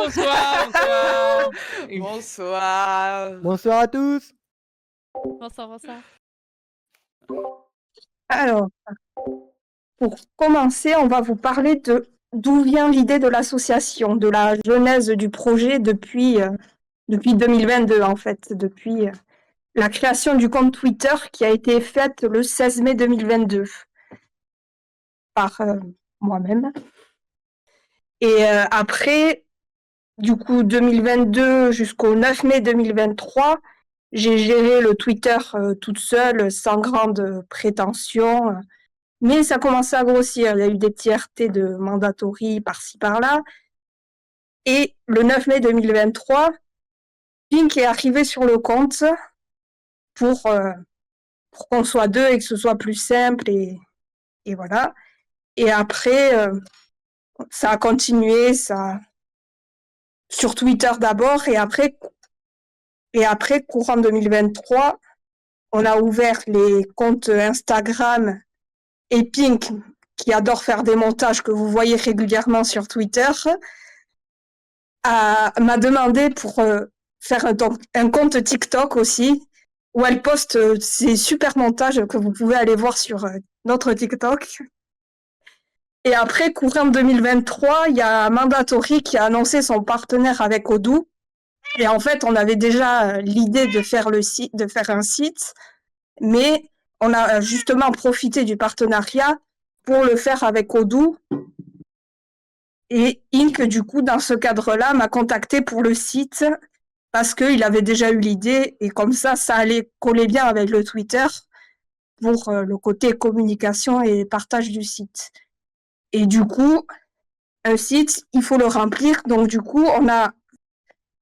Bonsoir. Bonsoir. Bonsoir à tous. Bonsoir. Alors, pour commencer, on va vous parler de d'où vient l'idée de l'association, de la genèse du projet depuis 2022 en fait, depuis la création du compte Twitter qui a été faite le 16 mai 2022 par moi-même. Et après, du coup, 2022 jusqu'au 9 mai 2023, j'ai géré le Twitter toute seule, sans grande prétention. Mais ça commençait à grossir. Il y a eu des petits RT de mandatory par-ci par-là. Et le 9 mai 2023, Pink est arrivé sur le compte pour qu'on soit deux et que ce soit plus simple. Et voilà. Et après, ça a continué, sur Twitter d'abord. Et après, courant 2023, on a ouvert les comptes Instagram et Pink, qui adore faire des montages que vous voyez régulièrement sur Twitter, m'a demandé pour faire un compte TikTok aussi, où elle poste ses super montages que vous pouvez aller voir sur notre TikTok. Et après, courant 2023, il y a Mandatory qui a annoncé son partenaire avec Odoo. Et en fait, on avait déjà l'idée de faire un site, mais on a justement profité du partenariat pour le faire avec Odoo. Et Inc, du coup, dans ce cadre-là, m'a contacté pour le site parce qu'il avait déjà eu l'idée et comme ça allait coller bien avec le Twitter pour le côté communication et partage du site. Et du coup, un site, il faut le remplir. Donc, du coup, on a,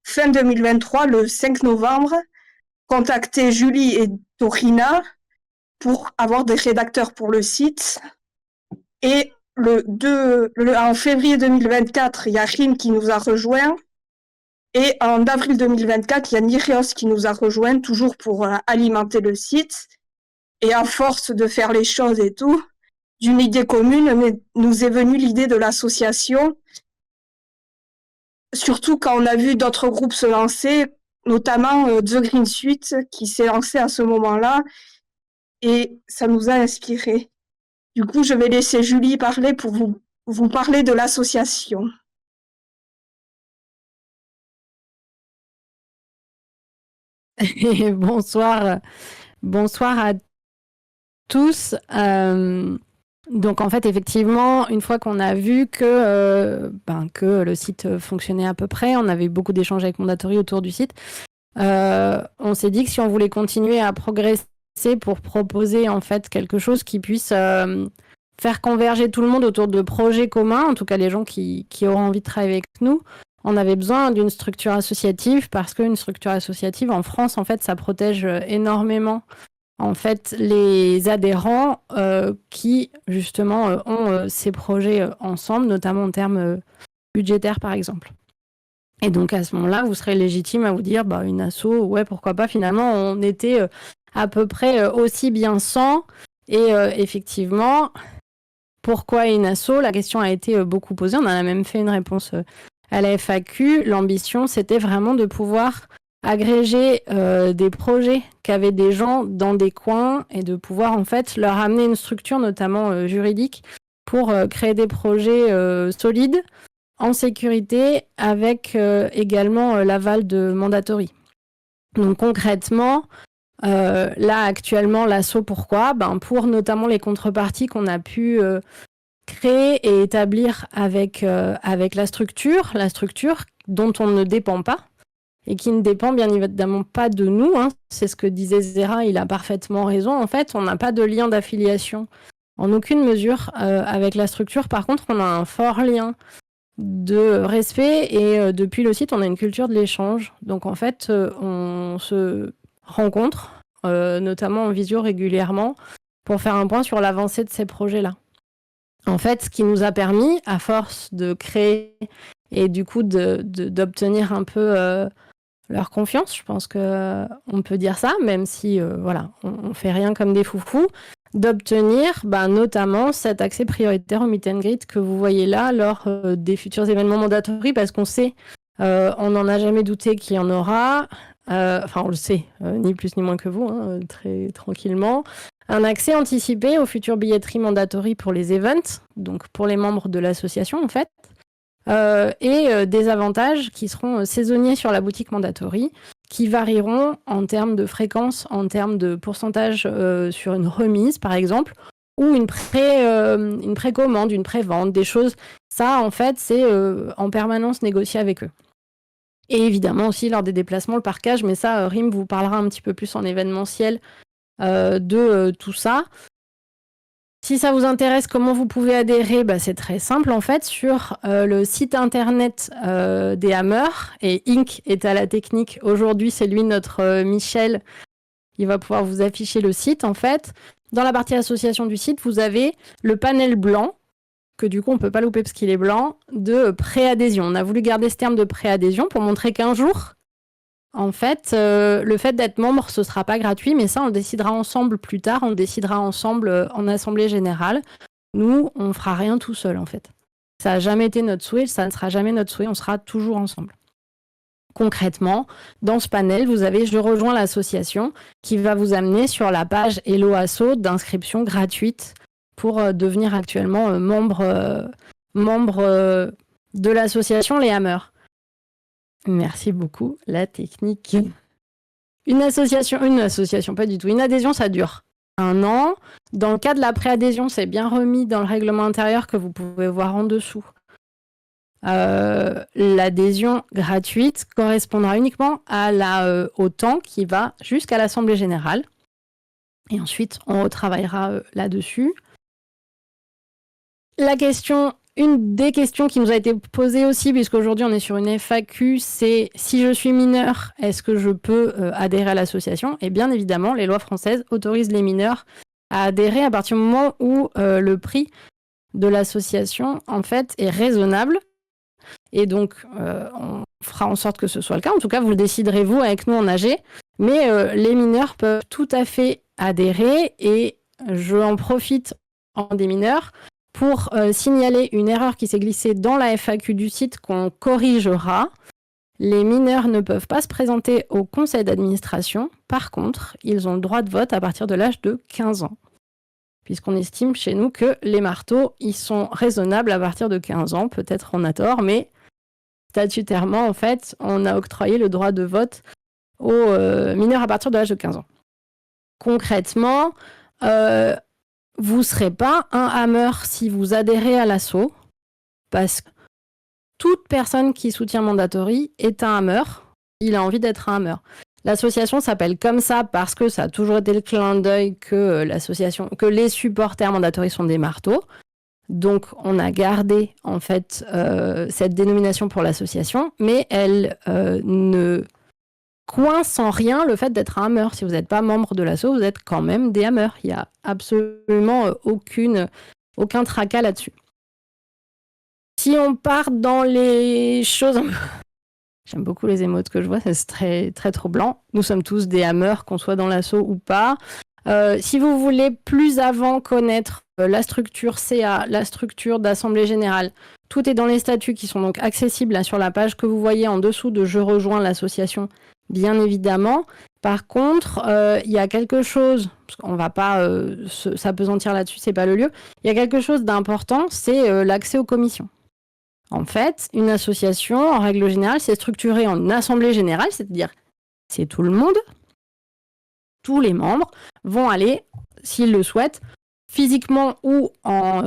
fin 2023, le 5 novembre, contacté Julie et Dorina pour avoir des rédacteurs pour le site. Et en février 2024, il y a Rim qui nous a rejoints. Et en avril 2024, il y a Nirios qui nous a rejoints, toujours pour alimenter le site. Et à force de faire les choses et tout, d'une idée commune, nous est venue l'idée de l'association. Surtout quand on a vu d'autres groupes se lancer, notamment The Green Suite, qui s'est lancé à ce moment-là. Et ça nous a inspirés. Du coup, je vais laisser Julie parler pour vous parler de l'association. Bonsoir à tous. Donc en fait, effectivement, une fois qu'on a vu que le site fonctionnait à peu près, on avait eu beaucoup d'échanges avec Mandatory autour du site, on s'est dit que si on voulait continuer à progresser pour proposer en fait quelque chose qui puisse faire converger tout le monde autour de projets communs, en tout cas les gens qui auront envie de travailler avec nous, on avait besoin d'une structure associative parce qu'une structure associative en France, en fait, ça protège énormément en fait les adhérents qui justement ont ces projets ensemble, notamment en termes budgétaires par exemple. Et donc à ce moment-là, vous serez légitime à vous dire une asso, ouais, pourquoi pas. Finalement, on était à peu près aussi bien sans. Et effectivement, pourquoi une asso? La question a été beaucoup posée. On a même fait une réponse à la FAQ. L'ambition, c'était vraiment de pouvoir agréger des projets qu'avaient des gens dans des coins et de pouvoir en fait leur amener une structure, notamment juridique, pour créer des projets solides, en sécurité, avec également l'aval de Mandatory. Donc concrètement, là actuellement, l'asso, pourquoi ? Pour notamment les contreparties qu'on a pu créer et établir avec la structure dont on ne dépend pas et qui ne dépend bien évidemment pas de nous. C'est ce que disait Zera, il a parfaitement raison. En fait, on n'a pas de lien d'affiliation en aucune mesure avec la structure. Par contre, on a un fort lien de respect et depuis le site, on a une culture de l'échange. Donc en fait, on se rencontre, notamment en visio régulièrement, pour faire un point sur l'avancée de ces projets-là. En fait, ce qui nous a permis, à force de créer et du coup d'obtenir un peu leur confiance. Je pense qu'on peut dire ça, même si voilà, on fait rien comme des foufous, d'obtenir notamment cet accès prioritaire au meet and greet que vous voyez là lors des futurs événements mandatory, parce qu'on sait, on n'en a jamais douté qu'il y en aura, enfin on le sait, ni plus ni moins que vous, hein, très tranquillement, un accès anticipé aux futures billetteries mandatory pour les events, donc pour les membres de l'association en fait, et des avantages qui seront saisonniers sur la boutique mandatory, qui varieront en termes de fréquence, en termes de pourcentage sur une remise, par exemple, ou une précommande, une prévente, des choses. Ça, en fait, c'est en permanence négocié avec eux. Et évidemment aussi lors des déplacements, le parkage, mais ça, Rim vous parlera un petit peu plus en événementiel de tout ça. Si ça vous intéresse, comment vous pouvez adhérer ? C'est très simple en fait, sur le site internet des Hammers, et Inc est à la technique. Aujourd'hui, c'est lui, notre Michel. Il va pouvoir vous afficher le site en fait. Dans la partie association du site, vous avez le panel blanc, que du coup on ne peut pas louper parce qu'il est blanc, de préadhésion. On a voulu garder ce terme de préadhésion pour montrer qu'un jour, en fait, le fait d'être membre, ce ne sera pas gratuit, mais ça, on le décidera ensemble plus tard. On le décidera ensemble en assemblée générale. Nous, on ne fera rien tout seul, en fait. Ça n'a jamais été notre souhait, ça ne sera jamais notre souhait, on sera toujours ensemble. Concrètement, dans ce panel, vous avez « Je rejoins l'association » qui va vous amener sur la page Hello Asso d'inscription gratuite pour devenir actuellement membre de l'association Les Hammers. Merci beaucoup, la technique. Une association, pas du tout. Une adhésion, ça dure 1 an. Dans le cas de la préadhésion, c'est bien remis dans le règlement intérieur que vous pouvez voir en dessous. L'adhésion gratuite correspondra uniquement au temps qui va jusqu'à l'Assemblée générale. Et ensuite, on retravaillera là-dessus. Une des questions qui nous a été posée aussi, puisqu'aujourd'hui on est sur une FAQ, c'est si je suis mineur, est-ce que je peux adhérer à l'association ? Et bien évidemment, les lois françaises autorisent les mineurs à adhérer à partir du moment où le prix de l'association en fait est raisonnable. Et donc, on fera en sorte que ce soit le cas. En tout cas, vous le déciderez vous avec nous en AG. Mais les mineurs peuvent tout à fait adhérer. Et je en profite en des mineurs pour signaler une erreur qui s'est glissée dans la FAQ du site qu'on corrigera. Les mineurs ne peuvent pas se présenter au conseil d'administration. Par contre, ils ont le droit de vote à partir de l'âge de 15 ans. Puisqu'on estime chez nous que les marteaux, ils sont raisonnables à partir de 15 ans. Peut-être on a tort, mais statutairement, en fait, on a octroyé le droit de vote aux mineurs à partir de l'âge de 15 ans. Concrètement, vous ne serez pas un Hammer si vous adhérez à l'asso, parce que toute personne qui soutient Mandatory est un Hammer. Il a envie d'être un Hammer. L'association s'appelle comme ça parce que ça a toujours été le clin d'œil que les supporters Mandatory sont des marteaux. Donc, on a gardé en fait cette dénomination pour l'association, mais elle ne coince en rien le fait d'être un Hammer. Si vous n'êtes pas membre de l'asso, vous êtes quand même des Hammers. Il n'y a absolument aucun tracas là-dessus. Si on part dans les choses... J'aime beaucoup les émotes que je vois, c'est très, très troublant. Nous sommes tous des Hammers, qu'on soit dans l'asso ou pas. Si vous voulez plus avant connaître la structure CA, la structure d'Assemblée Générale, tout est dans les statuts qui sont donc accessibles là, sur la page que vous voyez en dessous de « Je rejoins l'association », bien évidemment. Par contre, il y a quelque chose, parce qu'on ne va pas s'apesantir là-dessus, c'est pas le lieu, il y a quelque chose d'important, c'est l'accès aux commissions. En fait, une association, en règle générale, c'est structuré en assemblée générale, c'est-à-dire c'est tout le monde. Tous les membres vont aller, s'ils le souhaitent, physiquement ou en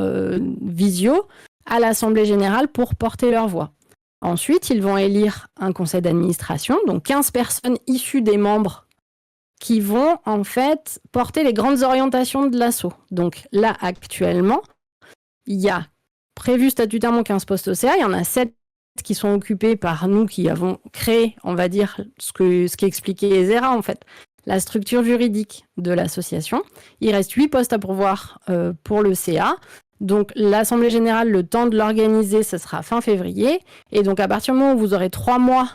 visio, à l'assemblée générale pour porter leur voix. Ensuite, ils vont élire un conseil d'administration, donc 15 personnes issues des membres qui vont en fait porter les grandes orientations de l'asso. Donc là, actuellement, il y a prévu statutairement 15 postes au CA, il y en a 7 qui sont occupés par nous qui avons créé, on va dire, ce qu'expliquait Ezra en fait, la structure juridique de l'association. Il reste 8 postes à pourvoir pour le CA. Donc l'Assemblée Générale, le temps de l'organiser, ce sera fin février. Et donc à partir du moment où vous aurez 3 mois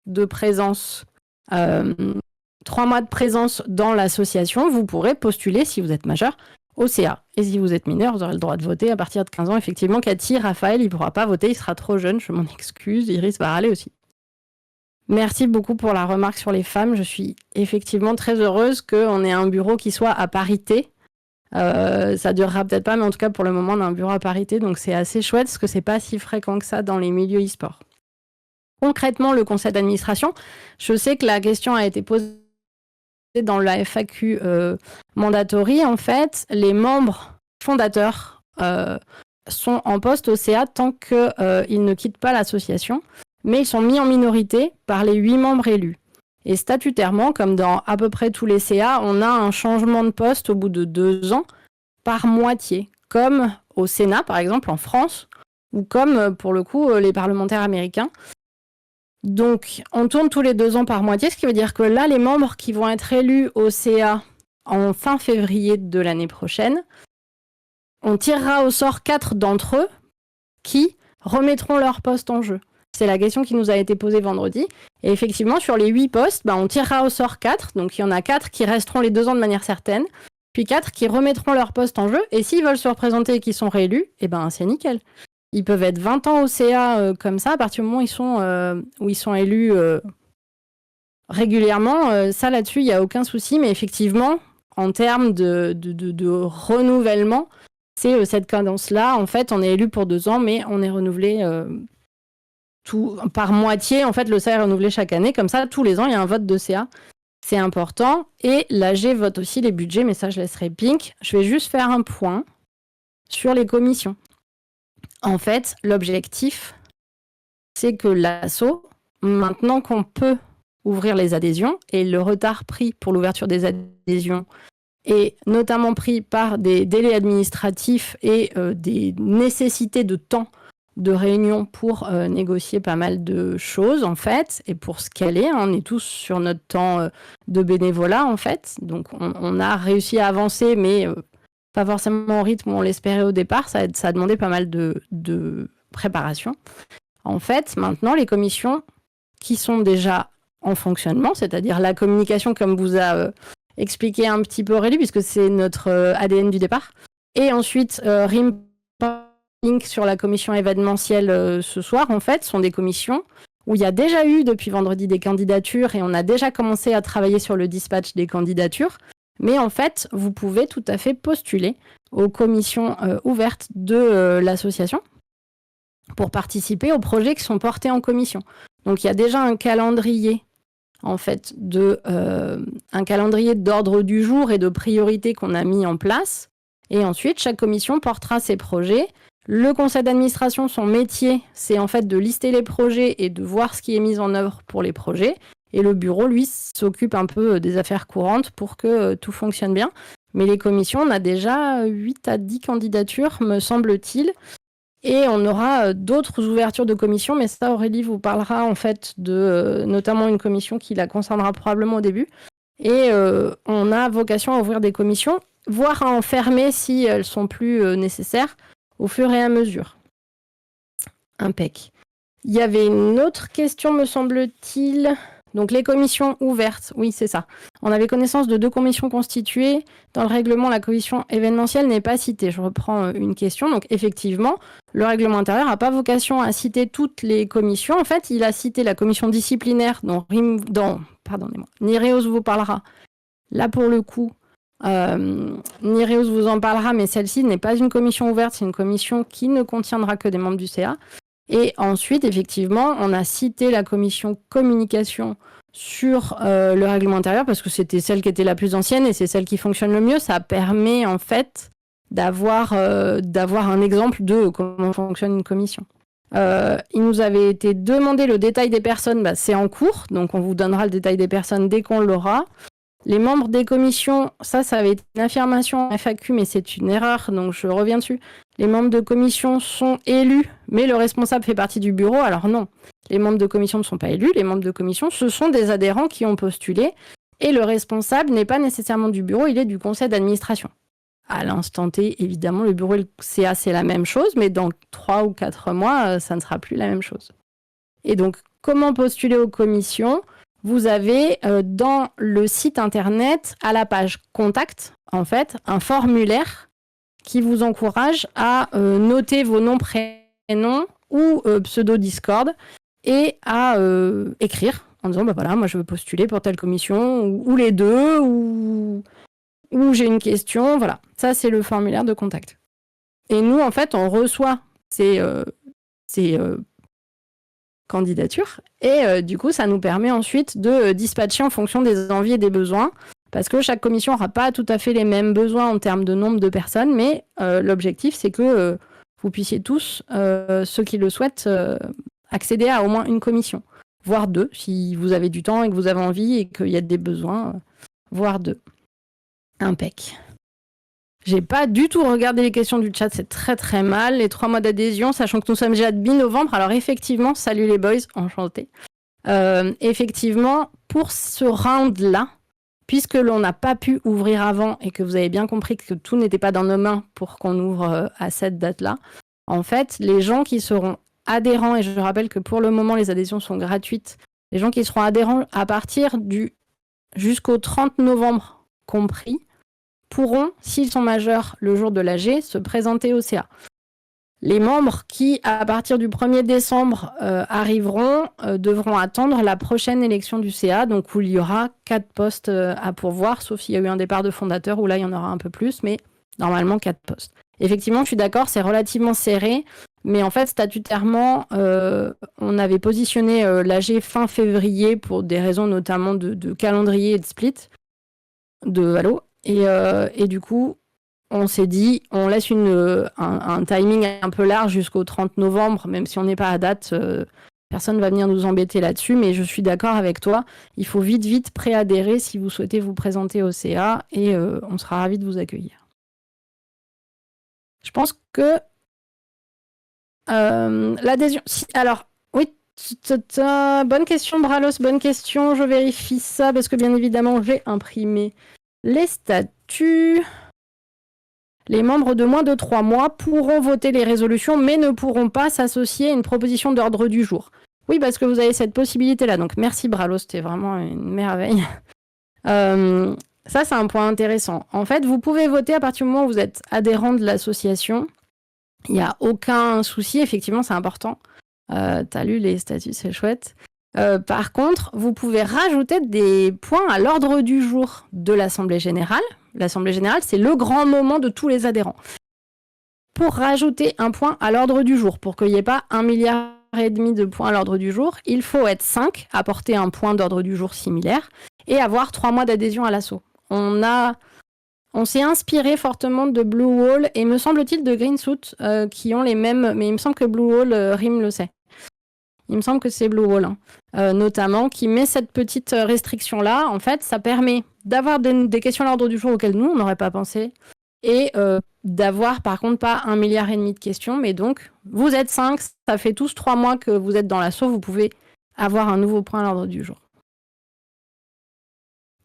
de présence, 3 mois de présence dans l'association, vous pourrez postuler, si vous êtes majeur, au CA. Et si vous êtes mineur, vous aurez le droit de voter à partir de 15 ans. Effectivement, Cathy, Raphaël, il ne pourra pas voter, il sera trop jeune, je m'en excuse. Iris va râler aussi. Merci beaucoup pour la remarque sur les femmes. Je suis effectivement très heureuse qu'on ait un bureau qui soit à parité. Ça durera peut-être pas, mais en tout cas, pour le moment, on a un bureau à parité. Donc, c'est assez chouette parce que c'est pas si fréquent que ça dans les milieux e-sport. Concrètement, le conseil d'administration, je sais que la question a été posée dans la FAQ mandatory. En fait, les membres fondateurs sont en poste au CA tant qu'ils ne quittent pas l'association, mais ils sont mis en minorité par les 8 membres élus. Et statutairement, comme dans à peu près tous les CA, on a un changement de poste au bout de 2 ans par moitié, comme au Sénat, par exemple, en France, ou comme, pour le coup, les parlementaires américains. Donc, on tourne tous les 2 ans par moitié, ce qui veut dire que là, les membres qui vont être élus au CA en fin février de l'année prochaine, on tirera au sort 4 d'entre eux qui remettront leur poste en jeu. C'est la question qui nous a été posée vendredi. Et effectivement, sur les 8 postes, on tirera au sort 4. Donc, il y en a 4 qui resteront les 2 ans de manière certaine, puis 4 qui remettront leur poste en jeu. Et s'ils veulent se représenter et qu'ils sont réélus, c'est nickel. Ils peuvent être 20 ans au CA comme ça, à partir du moment où ils sont élus régulièrement. Ça, là-dessus, il n'y a aucun souci. Mais effectivement, en termes de renouvellement, c'est cette cadence-là. En fait, on est élu pour 2 ans, mais on est renouvelé tout par moitié. En fait, le CA est renouvelé chaque année. Comme ça, tous les ans, il y a un vote de CA. C'est important. Et l'AG vote aussi les budgets, mais ça, je laisserai Pink. Je vais juste faire un point sur les commissions. En fait, l'objectif, c'est que l'asso, maintenant qu'on peut ouvrir les adhésions, et le retard pris pour l'ouverture des adhésions est notamment pris par des délais administratifs et des nécessités de temps de réunion pour négocier pas mal de choses, en fait, et pour scaler. On est tous sur notre temps de bénévolat, en fait. Donc, on a réussi à avancer, mais pas forcément au rythme où on l'espérait au départ. Ça a demandé pas mal de préparation. En fait, maintenant, les commissions qui sont déjà en fonctionnement, c'est-à-dire la communication, comme vous a expliqué un petit peu Aurélie, puisque c'est notre ADN du départ, et ensuite RIM sur la commission événementielle ce soir, en fait, sont des commissions où il y a déjà eu depuis vendredi des candidatures et on a déjà commencé à travailler sur le dispatch des candidatures. Mais en fait, vous pouvez tout à fait postuler aux commissions ouvertes de l'association pour participer aux projets qui sont portés en commission. Donc, il y a déjà un calendrier, en fait, un calendrier d'ordre du jour et de priorités qu'on a mis en place. Et ensuite, chaque commission portera ses projets. Le conseil d'administration, son métier, c'est en fait de lister les projets et de voir ce qui est mis en œuvre pour les projets. Et le bureau, lui, s'occupe un peu des affaires courantes pour que tout fonctionne bien. Mais les commissions, on a déjà 8 à 10 candidatures, me semble-t-il. Et on aura d'autres ouvertures de commissions, mais ça, Aurélie vous parlera en fait de notamment une commission qui la concernera probablement au début. Et on a vocation à ouvrir des commissions, voire à en fermer si elles sont plus nécessaires au fur et à mesure. Impec. Il y avait une autre question, me semble-t-il. Donc les commissions ouvertes, oui c'est ça. On avait connaissance de 2 commissions constituées. Dans le règlement, la commission événementielle n'est pas citée. Je reprends une question. Donc effectivement, le règlement intérieur n'a pas vocation à citer toutes les commissions. En fait, il a cité la commission disciplinaire dont Nireos vous parlera. Là pour le coup, Nireos vous en parlera, mais celle-ci n'est pas une commission ouverte, c'est une commission qui ne contiendra que des membres du CA. Et ensuite, effectivement, on a cité la commission communication sur le règlement intérieur parce que c'était celle qui était la plus ancienne et c'est celle qui fonctionne le mieux. Ça permet en fait d'avoir un exemple de comment fonctionne une commission. Il nous avait été demandé le détail des personnes, c'est en cours, donc on vous donnera le détail des personnes dès qu'on l'aura. Les membres des commissions, ça avait été une affirmation en FAQ, mais c'est une erreur, donc je reviens dessus. Les membres de commission sont élus, mais le responsable fait partie du bureau. Alors non, les membres de commission ne sont pas élus. Les membres de commission, ce sont des adhérents qui ont postulé. Et le responsable n'est pas nécessairement du bureau, il est du conseil d'administration. À l'instant T, évidemment, le bureau et le CA, c'est la même chose, mais dans 3 ou 4 mois, ça ne sera plus la même chose. Et donc, comment postuler aux commissions. Vous avez dans le site internet, à la page Contact, en fait, un formulaire qui vous encourage à noter vos noms, prénoms ou pseudo Discord et à écrire en disant voilà, moi je veux postuler pour telle commission ou les deux ou j'ai une question. Voilà, ça c'est le formulaire de contact. Et nous, en fait, on reçoit ces candidatures et du coup, ça nous permet ensuite de dispatcher en fonction des envies et des besoins. Parce que chaque commission n'aura pas tout à fait les mêmes besoins en termes de nombre de personnes, mais l'objectif, c'est que vous puissiez tous, ceux qui le souhaitent, accéder à au moins une commission, voire deux, si vous avez du temps et que vous avez envie et qu'il y a des besoins, voire deux. Impec. J'ai pas du tout regardé les questions du chat, c'est très très mal. Les 3 mois d'adhésion, sachant que nous sommes déjà de mi-novembre, alors effectivement, salut les boys, enchanté. Effectivement, pour ce round-là, puisque l'on n'a pas pu ouvrir avant et que vous avez bien compris que tout n'était pas dans nos mains pour qu'on ouvre à cette date-là, en fait, les gens qui seront adhérents, et je rappelle que pour le moment, les adhésions sont gratuites, les gens qui seront adhérents à partir jusqu'au 30 novembre compris, pourront, s'ils sont majeurs le jour de l'AG, se présenter au CA. Les membres qui, à partir du 1er décembre, arriveront, devront attendre la prochaine élection du CA, donc où il y aura 4 postes à pourvoir, sauf s'il y a eu un départ de fondateur, où là, il y en aura un peu plus, mais normalement 4 postes. Effectivement, je suis d'accord, c'est relativement serré, mais en fait, statutairement, on avait positionné l'AG fin février pour des raisons notamment de calendrier et de split de Halo, et du coup, on s'est dit, on laisse un timing un peu large jusqu'au 30 novembre, même si on n'est pas à date, personne ne va venir nous embêter là-dessus, mais je suis d'accord avec toi, il faut vite préadhérer si vous souhaitez vous présenter au CA, et on sera ravis de vous accueillir. Je pense que l'adhésion... Alors, oui, bonne question, Bralos, bonne question, je vérifie ça, parce que bien évidemment, j'ai imprimé les statuts... Les membres de moins de 3 mois pourront voter les résolutions, mais ne pourront pas s'associer à une proposition d'ordre du jour. Oui, parce que vous avez cette possibilité-là. Donc, merci Bralo, c'était vraiment une merveille. Ça, c'est un point intéressant. En fait, vous pouvez voter à partir du moment où vous êtes adhérent de l'association. Il n'y a aucun souci, effectivement, c'est important. T'as lu les statuts, c'est chouette. Par contre, vous pouvez rajouter des points à l'ordre du jour de l'Assemblée générale. L'Assemblée générale, c'est le grand moment de tous les adhérents. Pour rajouter un point à l'ordre du jour, pour qu'il n'y ait pas 1,5 milliard de points à l'ordre du jour, il faut être 5, apporter un point d'ordre du jour similaire, et avoir 3 mois d'adhésion à l'assaut. On s'est inspiré fortement de Blue Wall, et me semble-t-il de Greensuit, qui ont les mêmes, mais il me semble que Blue Wall, Rim le sait. Il me semble que c'est Blue Wall, notamment, qui met cette petite restriction-là. En fait, ça permet d'avoir des questions à l'ordre du jour auxquelles nous, on n'aurait pas pensé, et d'avoir, par contre, pas 1,5 milliard de questions. Mais donc, vous êtes 5, ça fait tous 3 mois que vous êtes dans l'assaut, vous pouvez avoir un nouveau point à l'ordre du jour.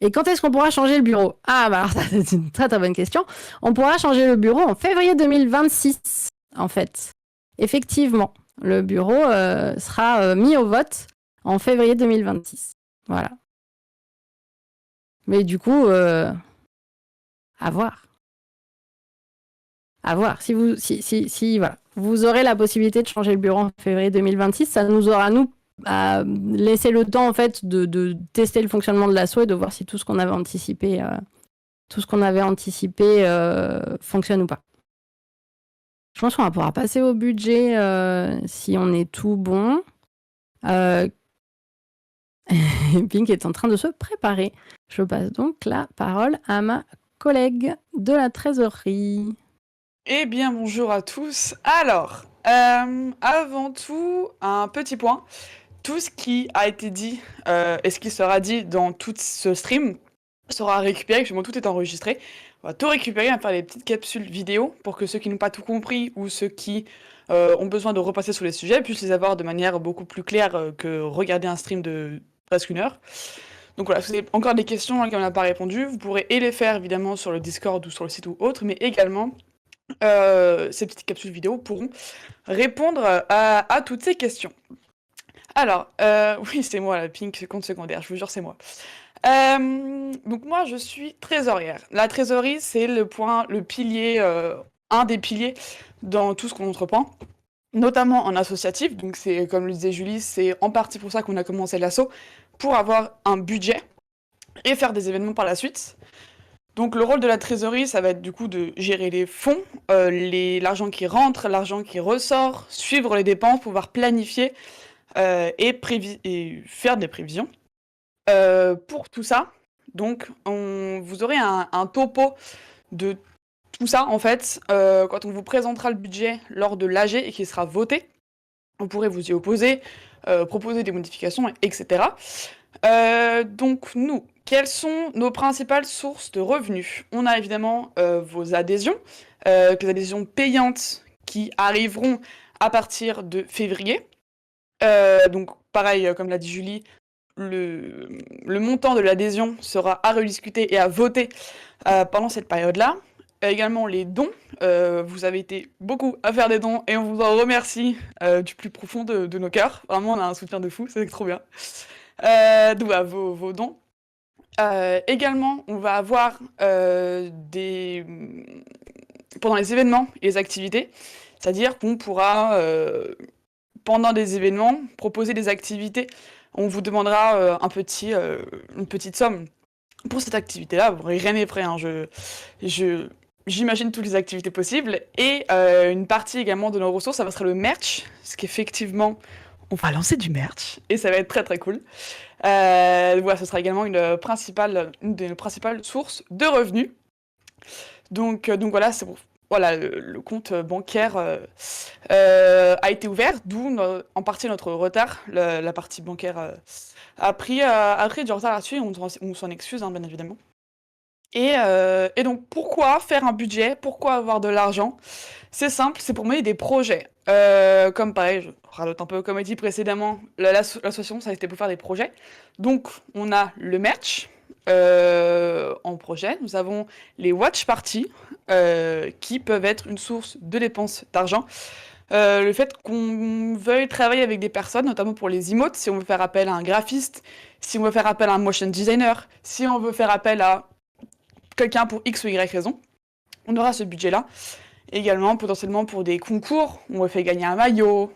Et quand est-ce qu'on pourra changer le bureau ? Ah, bah alors ça, c'est une très très bonne question. On pourra changer le bureau en février 2026, en fait. Effectivement. Le bureau sera mis au vote en février 2026. Voilà. Mais du coup, à voir. À voir. Si voilà. Vous aurez la possibilité de changer le bureau en février 2026, ça nous aura, laissé le temps, en fait, de tester le fonctionnement de l'assaut et de voir si tout ce qu'on avait anticipé, fonctionne ou pas. Je pense qu'on va pouvoir passer au budget si on est tout bon. Pink est en train de se préparer. Je passe donc la parole à ma collègue de la trésorerie. Eh bien, bonjour à tous. Alors, avant tout, un petit point. Tout ce qui a été dit et ce qui sera dit dans tout ce stream sera récupéré, justement tout est enregistré. On va tout récupérer, on va faire des petites capsules vidéo pour que ceux qui n'ont pas tout compris ou ceux qui ont besoin de repasser sur les sujets puissent les avoir de manière beaucoup plus claire que regarder un stream de presque 1 heure. Donc voilà, si vous avez encore des questions auxquelles on n'a pas répondu, vous pourrez les faire évidemment sur le Discord ou sur le site ou autre, mais également ces petites capsules vidéo pourront répondre à toutes ces questions. Alors, oui, c'est moi, la Pink, compte secondaire, je vous jure, c'est moi. Donc moi, je suis trésorière. La trésorerie, c'est le pilier, un des piliers dans tout ce qu'on entreprend, notamment en associatif. Donc c'est, comme le disait Julie, c'est en partie pour ça qu'on a commencé l'asso, pour avoir un budget et faire des événements par la suite. Donc le rôle de la trésorerie, ça va être du coup de gérer les fonds, l'argent qui rentre, l'argent qui ressort, suivre les dépenses, pouvoir planifier et faire des prévisions. Pour tout ça, donc vous aurez un topo de tout ça en fait quand on vous présentera le budget lors de l'AG et qu'il sera voté. Vous pourrez vous y opposer, proposer des modifications, etc. Donc nous, quelles sont nos principales sources de revenus? On a évidemment vos adhésions, les adhésions payantes qui arriveront à partir de février. Donc pareil, comme l'a dit Julie, le montant de l'adhésion sera à rediscuter et à voter pendant cette période-là. Également les dons, vous avez été beaucoup à faire des dons et on vous en remercie du plus profond de nos cœurs. Vraiment, on a un soutien de fou, c'est trop bien. Donc voilà, vos dons. Également, on va avoir pendant les événements et les activités, c'est-à-dire qu'on pourra, pendant des événements, proposer des activités. On vous demandera une petite somme pour cette activité-là. Rien n'est prêt, hein. J'imagine toutes les activités possibles. Et une partie également de nos ressources, ça sera le merch, parce qu'effectivement, on va lancer du merch, et ça va être très très cool. Voilà, ce sera également une de nos principales sources de revenus. Donc voilà, c'est pour... Voilà, le compte bancaire a été ouvert, d'où en partie notre retard. La partie bancaire a pris du retard là-dessus, et on s'en excuse, hein, bien évidemment. Et donc, pourquoi faire un budget? Pourquoi avoir de l'argent? C'est simple, c'est pour mener des projets. Comme pareil, je radote un peu, comme a dit précédemment, l'association, ça a été pour faire des projets. Donc, on a le merch en projet. Nous avons les watch parties qui peuvent être une source de dépenses d'argent. Le fait qu'on veuille travailler avec des personnes, notamment pour les emotes, si on veut faire appel à un graphiste, si on veut faire appel à un motion designer, si on veut faire appel à quelqu'un pour X ou Y raison, on aura ce budget-là. Également, potentiellement pour des concours, on veut faire gagner un maillot,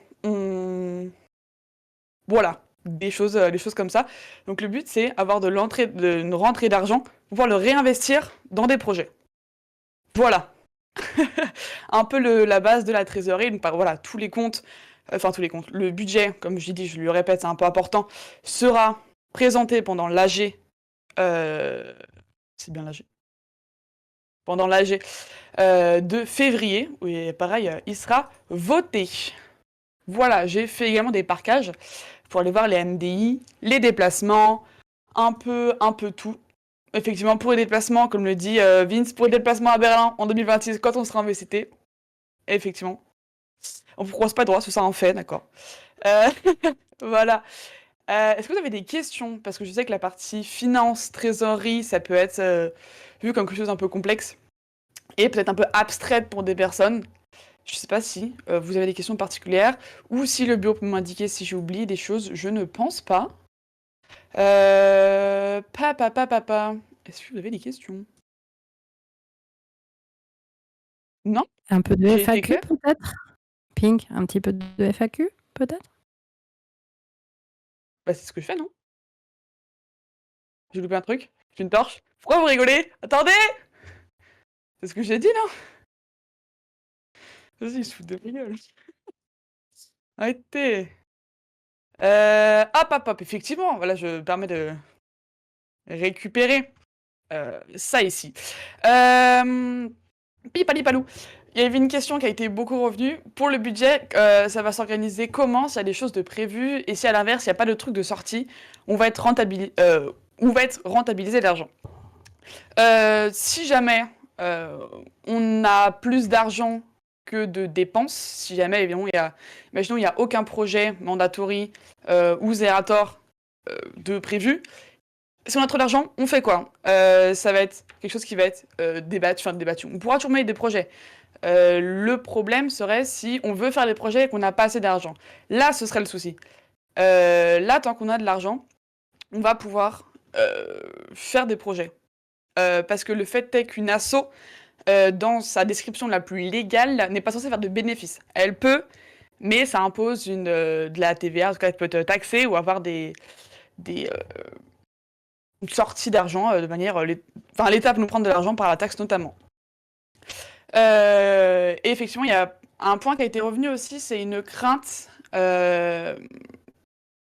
voilà, des choses comme ça. Donc le but, c'est avoir une rentrée d'argent, pour pouvoir le réinvestir dans des projets. Voilà. Un peu la base de la trésorerie. Donc, voilà, tous les comptes, le budget, comme je dit, je le répète, c'est un peu important, sera présenté pendant l'AG. C'est bien l'AG. Pendant l'AG de février, oui, pareil, il sera voté. Voilà, j'ai fait également des parcages pour aller voir les MDI, les déplacements, un peu tout. Effectivement, pour les déplacements, comme le dit Vince, pour les déplacements à Berlin en 2026, quand on sera en VCT, effectivement, on ne vous croise pas droit, c'est ça en fait, d'accord. Voilà. Est-ce que vous avez des questions? Parce que je sais que la partie finance, trésorerie, ça peut être vu comme quelque chose un peu complexe et peut-être un peu abstraite pour des personnes. Je ne sais pas si vous avez des questions particulières ou si le bureau peut m'indiquer si j'ai oublié des choses. Je ne pense pas. Papa. Est-ce que vous avez des questions? Non? Un peu de J'ai été FAQ claire? peut-être? Pink, un petit peu de FAQ peut-être? Bah, c'est ce que je fais, non? J'ai loupé un truc? J'ai une torche? Pourquoi vous rigolez? Attendez! C'est ce que j'ai dit, non? Vas-y, ils se foutent de ma gueule. Arrêtez! Hop, effectivement, voilà, je me permets de récupérer ça ici. Pipalipalou. Il y avait une question qui a été beaucoup revenue. Pour le budget, ça va s'organiser comment? S'il y a des choses de prévues et si à l'inverse, il n'y a pas de truc de sortie, on va être rentabilisé l'argent. Si jamais on a plus d'argent que de dépenses, si jamais, évidemment, imaginons, il n'y a aucun projet mandatory ou Zerator de prévu, si on a trop d'argent, on fait quoi? Ça va être quelque chose qui va être débattu. On pourra toujours mettre des projets. Le problème serait si on veut faire des projets et qu'on n'a pas assez d'argent. Là, ce serait le souci. Là, tant qu'on a de l'argent, on va pouvoir faire des projets. Parce que le fait est qu'une asso, dans sa description la plus légale, n'est pas censée faire de bénéfices. Elle peut, mais ça impose de la TVA, en tout cas, elle peut être taxée ou avoir des, une sortie d'argent de manière. Enfin, l'État peut nous prendre de l'argent par la taxe notamment. Et effectivement, il y a un point qui a été revenu aussi, c'est une crainte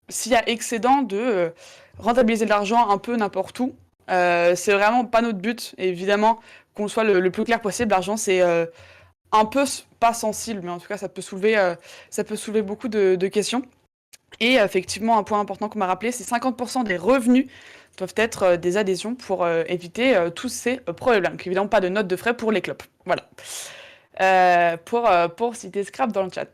s'il y a excédent de rentabiliser de l'argent un peu n'importe où. C'est vraiment pas notre but, évidemment, qu'on soit le plus clair possible. L'argent, c'est un peu pas sensible, mais en tout cas, ça peut soulever beaucoup de questions. Et effectivement, un point important qu'on m'a rappelé, c'est 50% des revenus doivent être des adhésions pour éviter tous ces problèmes. Donc évidemment, pas de notes de frais pour les clopes. Voilà. Pour citer Scrap dans le chat.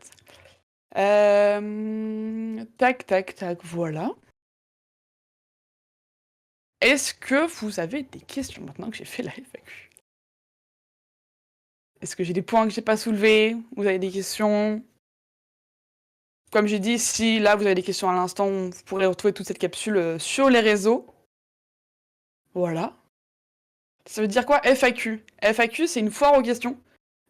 Tac, tac, tac, voilà. Est-ce que vous avez des questions maintenant que j'ai fait la FAQ? Est-ce que j'ai des points que j'ai pas soulevés? Vous avez des questions? Comme j'ai dit, si là vous avez des questions à l'instant, vous pourrez retrouver toute cette capsule sur les réseaux. Voilà. Ça veut dire quoi FAQ? FAQ, c'est une foire aux questions.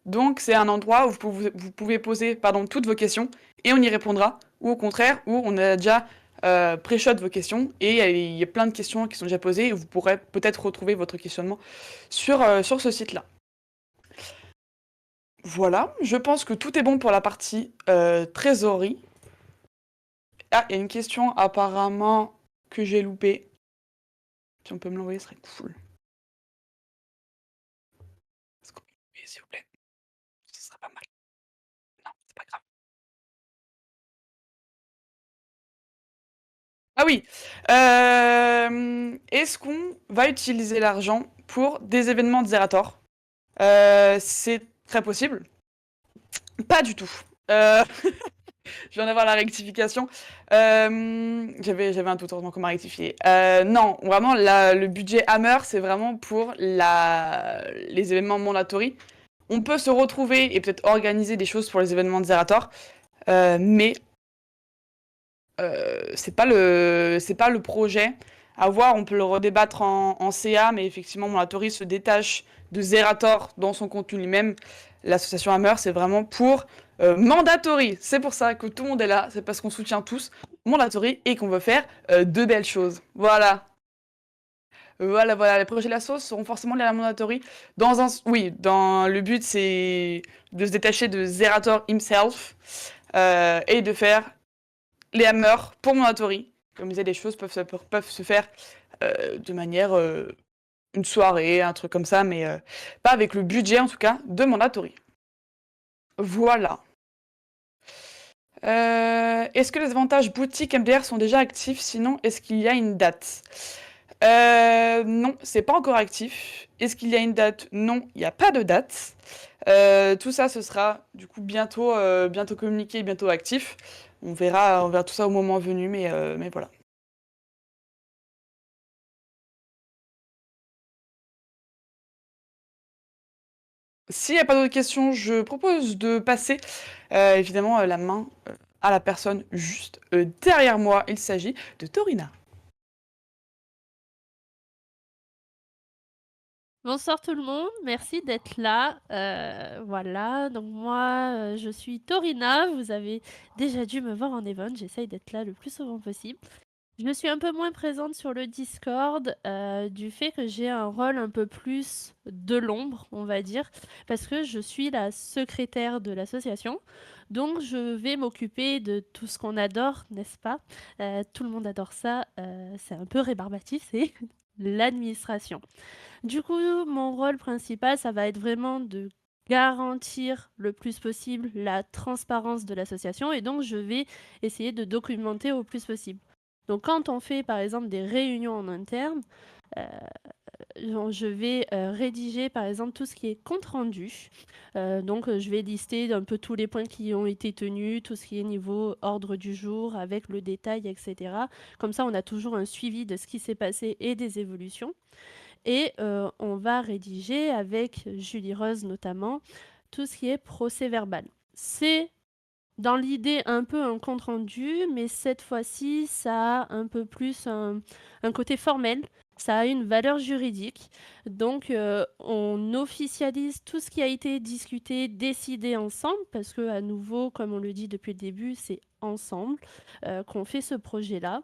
Donc c'est un endroit où vous pouvez poser toutes vos questions et on y répondra. Ou au contraire, où on a déjà pré-shot vos questions et il y a plein de questions qui sont déjà posées et vous pourrez peut-être retrouver votre questionnement sur ce site-là. Voilà, je pense que tout est bon pour la partie trésorerie. Ah, il y a une question apparemment que j'ai loupée. Si on peut me l'envoyer, ce serait cool. Est-ce qu'on peut l'envoyer, s'il vous plaît? Ce serait pas mal. Non, c'est pas grave. Ah oui, est-ce qu'on va utiliser l'argent pour des événements de Zerator? C'est très possible. Pas du tout. Je viens d'avoir la rectification. J'avais un tout autre qu'on m'a rectifié. Non, vraiment, le budget Hammer, c'est vraiment pour les événements mandatory. On peut se retrouver et peut-être organiser des choses pour les événements de Zerator, mais c'est pas le projet. À voir, on peut le redébattre en CA, mais effectivement, Mandatory se détache de Zerator dans son contenu lui-même. L'association Hammer, c'est vraiment pour Mandatory. C'est pour ça que tout le monde est là, c'est parce qu'on soutient tous Mandatory et qu'on veut faire de belles choses. Voilà. Voilà, les projets de la sauce seront forcément liés à la Mandatory. Le but, c'est de se détacher de Zerator himself et de faire les hammers pour Mandatory. Comme je disais, les choses peuvent se faire de manière une soirée, un truc comme ça, mais pas avec le budget en tout cas de Mandatory. Voilà. Est-ce que les avantages boutique MDR sont déjà actifs? Sinon, est-ce qu'il y a une date? Non, c'est pas encore actif. Est-ce qu'il y a une date? Non, il n'y a pas de date. Tout ça, ce sera du coup bientôt communiqué, bientôt actif. On verra tout ça au moment venu, mais voilà. S'il n'y a pas d'autres questions, je propose de passer évidemment la main à la personne juste derrière moi. Il s'agit de Torina. Bonsoir tout le monde, merci d'être là. Voilà, donc moi je suis Torina, vous avez déjà dû me voir en event, j'essaye d'être là le plus souvent possible. Je suis un peu moins présente sur le Discord du fait que j'ai un rôle un peu plus de l'ombre, on va dire, parce que je suis la secrétaire de l'association. Donc je vais m'occuper de tout ce qu'on adore, n'est-ce pas? Tout le monde adore ça, c'est un peu rébarbatif, c'est l'administration. Du coup, mon rôle principal, ça va être vraiment de garantir le plus possible la transparence de l'association et donc je vais essayer de documenter au plus possible. Donc quand on fait par exemple des réunions en interne, je vais rédiger par exemple tout ce qui est compte rendu. Donc je vais lister un peu tous les points qui ont été tenus, tout ce qui est niveau ordre du jour avec le détail, etc. Comme ça, on a toujours un suivi de ce qui s'est passé et des évolutions. Et on va rédiger avec Julie Rose notamment tout ce qui est procès verbal. C'est dans l'idée un peu un compte-rendu, mais cette fois-ci, ça a un peu plus un côté formel. Ça a une valeur juridique. Donc, on officialise tout ce qui a été discuté, décidé ensemble, parce que, à nouveau, comme on le dit depuis le début, c'est ensemble qu'on fait ce projet-là.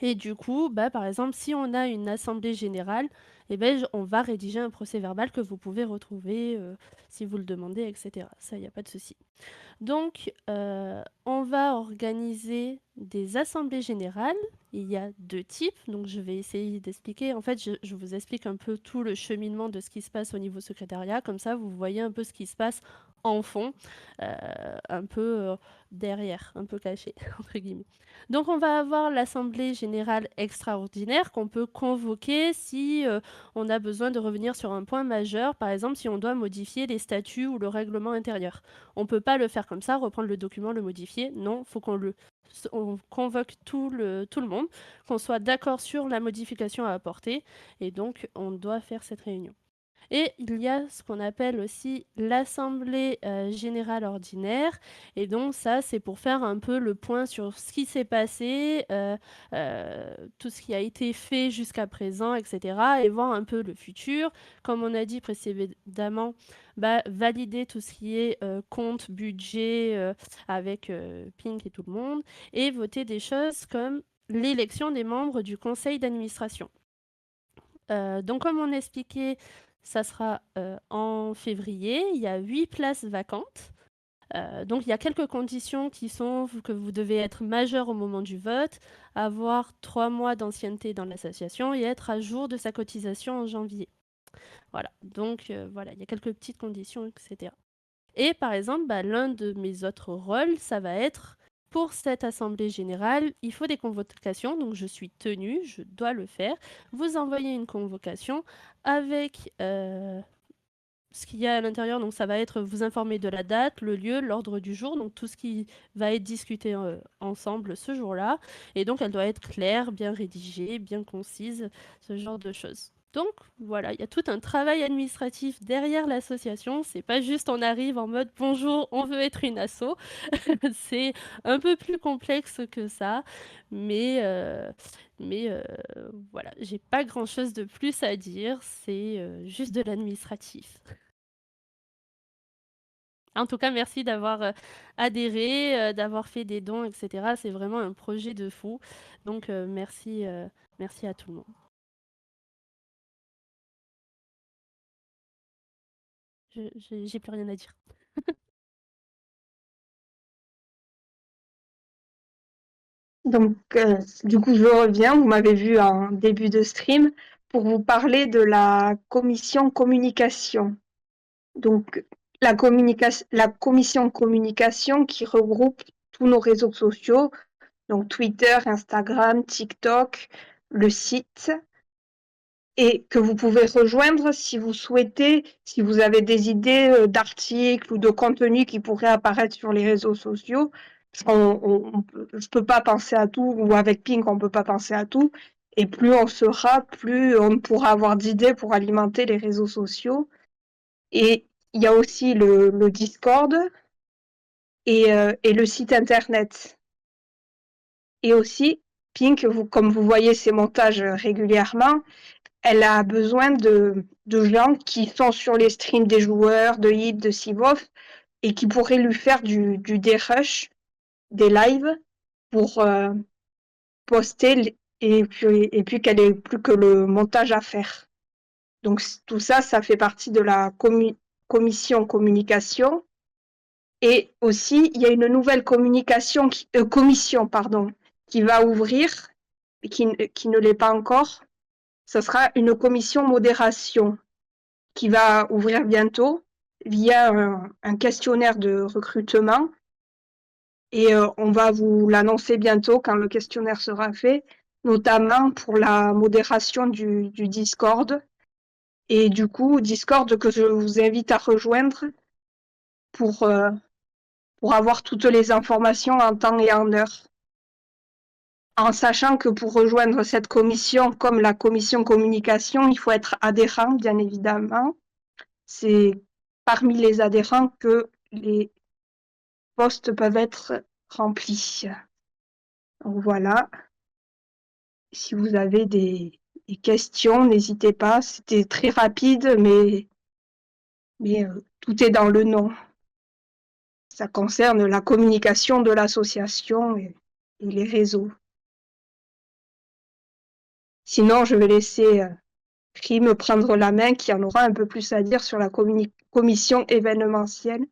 Et du coup, par exemple, si on a une assemblée générale, on va rédiger un procès-verbal que vous pouvez retrouver si vous le demandez, etc. Ça, il n'y a pas de souci. Donc, on va organiser des assemblées générales. Il y a 2 types, donc je vais essayer d'expliquer. En fait, je vous explique un peu tout le cheminement de ce qui se passe au niveau secrétariat. Comme ça, vous voyez un peu ce qui se passe en fond, un peu derrière, un peu caché, entre guillemets. Donc, on va avoir l'assemblée générale extraordinaire qu'on peut convoquer si on a besoin de revenir sur un point majeur. Par exemple, si on doit modifier les statuts ou le règlement intérieur. On ne peut pas le faire comme ça, reprendre le document, le modifier. Non, il faut on convoque tout le monde, qu'on soit d'accord sur la modification à apporter. Et donc, on doit faire cette réunion. Et il y a ce qu'on appelle aussi l'assemblée générale ordinaire. Et donc ça, c'est pour faire un peu le point sur ce qui s'est passé, tout ce qui a été fait jusqu'à présent, etc. Et voir un peu le futur. Comme on a dit précédemment, valider tout ce qui est compte, budget avec Pink et tout le monde. Et voter des choses comme l'élection des membres du conseil d'administration. Donc comme on expliquait, ça sera en février. Il y a 8 places vacantes. Donc il y a quelques conditions qui sont que vous devez être majeur au moment du vote, avoir 3 mois d'ancienneté dans l'association et être à jour de sa cotisation en janvier. Voilà, donc voilà, il y a quelques petites conditions, etc. Et par exemple, l'un de mes autres rôles, ça va être pour cette assemblée générale, il faut des convocations, donc je suis tenue, je dois le faire. Vous envoyez une convocation avec ce qu'il y a à l'intérieur, donc ça va être vous informer de la date, le lieu, l'ordre du jour, donc tout ce qui va être discuté ensemble ce jour-là. Et donc elle doit être claire, bien rédigée, bien concise, ce genre de choses. Donc voilà, il y a tout un travail administratif derrière l'association. C'est pas juste on arrive en mode bonjour, on veut être une asso. C'est un peu plus complexe que ça, mais voilà, j'ai pas grand-chose de plus à dire. C'est juste de l'administratif. En tout cas, merci d'avoir adhéré, d'avoir fait des dons, etc. C'est vraiment un projet de fou. Donc, merci, merci à tout le monde. J'ai plus rien à dire. Donc, du coup, je reviens. Vous m'avez vu en début de stream pour vous parler de la commission communication. Donc, la commission communication qui regroupe tous nos réseaux sociaux, donc Twitter, Instagram, TikTok, le site, et que vous pouvez rejoindre si vous souhaitez, si vous avez des idées d'articles ou de contenus qui pourraient apparaître sur les réseaux sociaux. Parce je ne peux pas penser à tout, ou avec Pink, on ne peut pas penser à tout. Et plus on sera, plus on pourra avoir d'idées pour alimenter les réseaux sociaux. Et il y a aussi le Discord et le site internet. Et aussi, Pink, comme vous voyez ses montages régulièrement, elle a besoin de gens qui sont sur les streams des joueurs, de Hip, de Sivov, et qui pourraient lui faire du dérush, des lives, pour poster, et puis qu'elle ait plus que le montage à faire. Donc tout ça, ça fait partie de la commission communication. Et aussi, il y a une nouvelle commission qui va ouvrir, qui ne l'est pas encore. Ce sera une commission modération qui va ouvrir bientôt via un questionnaire de recrutement. Et on va vous l'annoncer bientôt quand le questionnaire sera fait, notamment pour la modération du Discord. Et du coup, Discord que je vous invite à rejoindre pour avoir toutes les informations en temps et en heure. En sachant que pour rejoindre cette commission, comme la commission communication, il faut être adhérent, bien évidemment. C'est parmi les adhérents que postes peuvent être remplis. Donc voilà, si vous avez des questions, n'hésitez pas. C'était très rapide, mais tout est dans le nom. Ça concerne la communication de l'association et les réseaux. Sinon, je vais laisser Prime prendre la main, qui en aura un peu plus à dire sur la commission événementielle.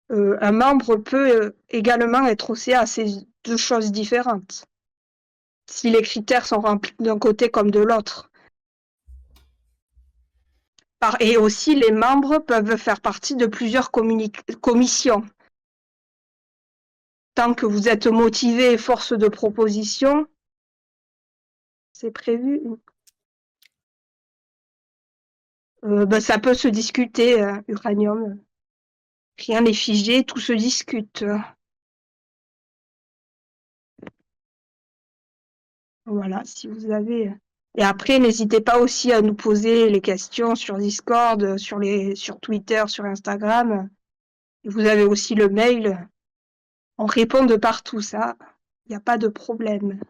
Un membre peut également être aussi à ces deux choses différentes, si les critères sont remplis d'un côté comme de l'autre. Et aussi, les membres peuvent faire partie de plusieurs commissions. Tant que vous êtes motivé et force de proposition, c'est prévu. Ça peut se discuter, Uranium. Rien n'est figé, tout se discute. Voilà, si vous avez. Et après, n'hésitez pas aussi à nous poser les questions sur Discord, sur Twitter, sur Instagram. Vous avez aussi le mail. On répond de partout, ça. Il n'y a pas de problème.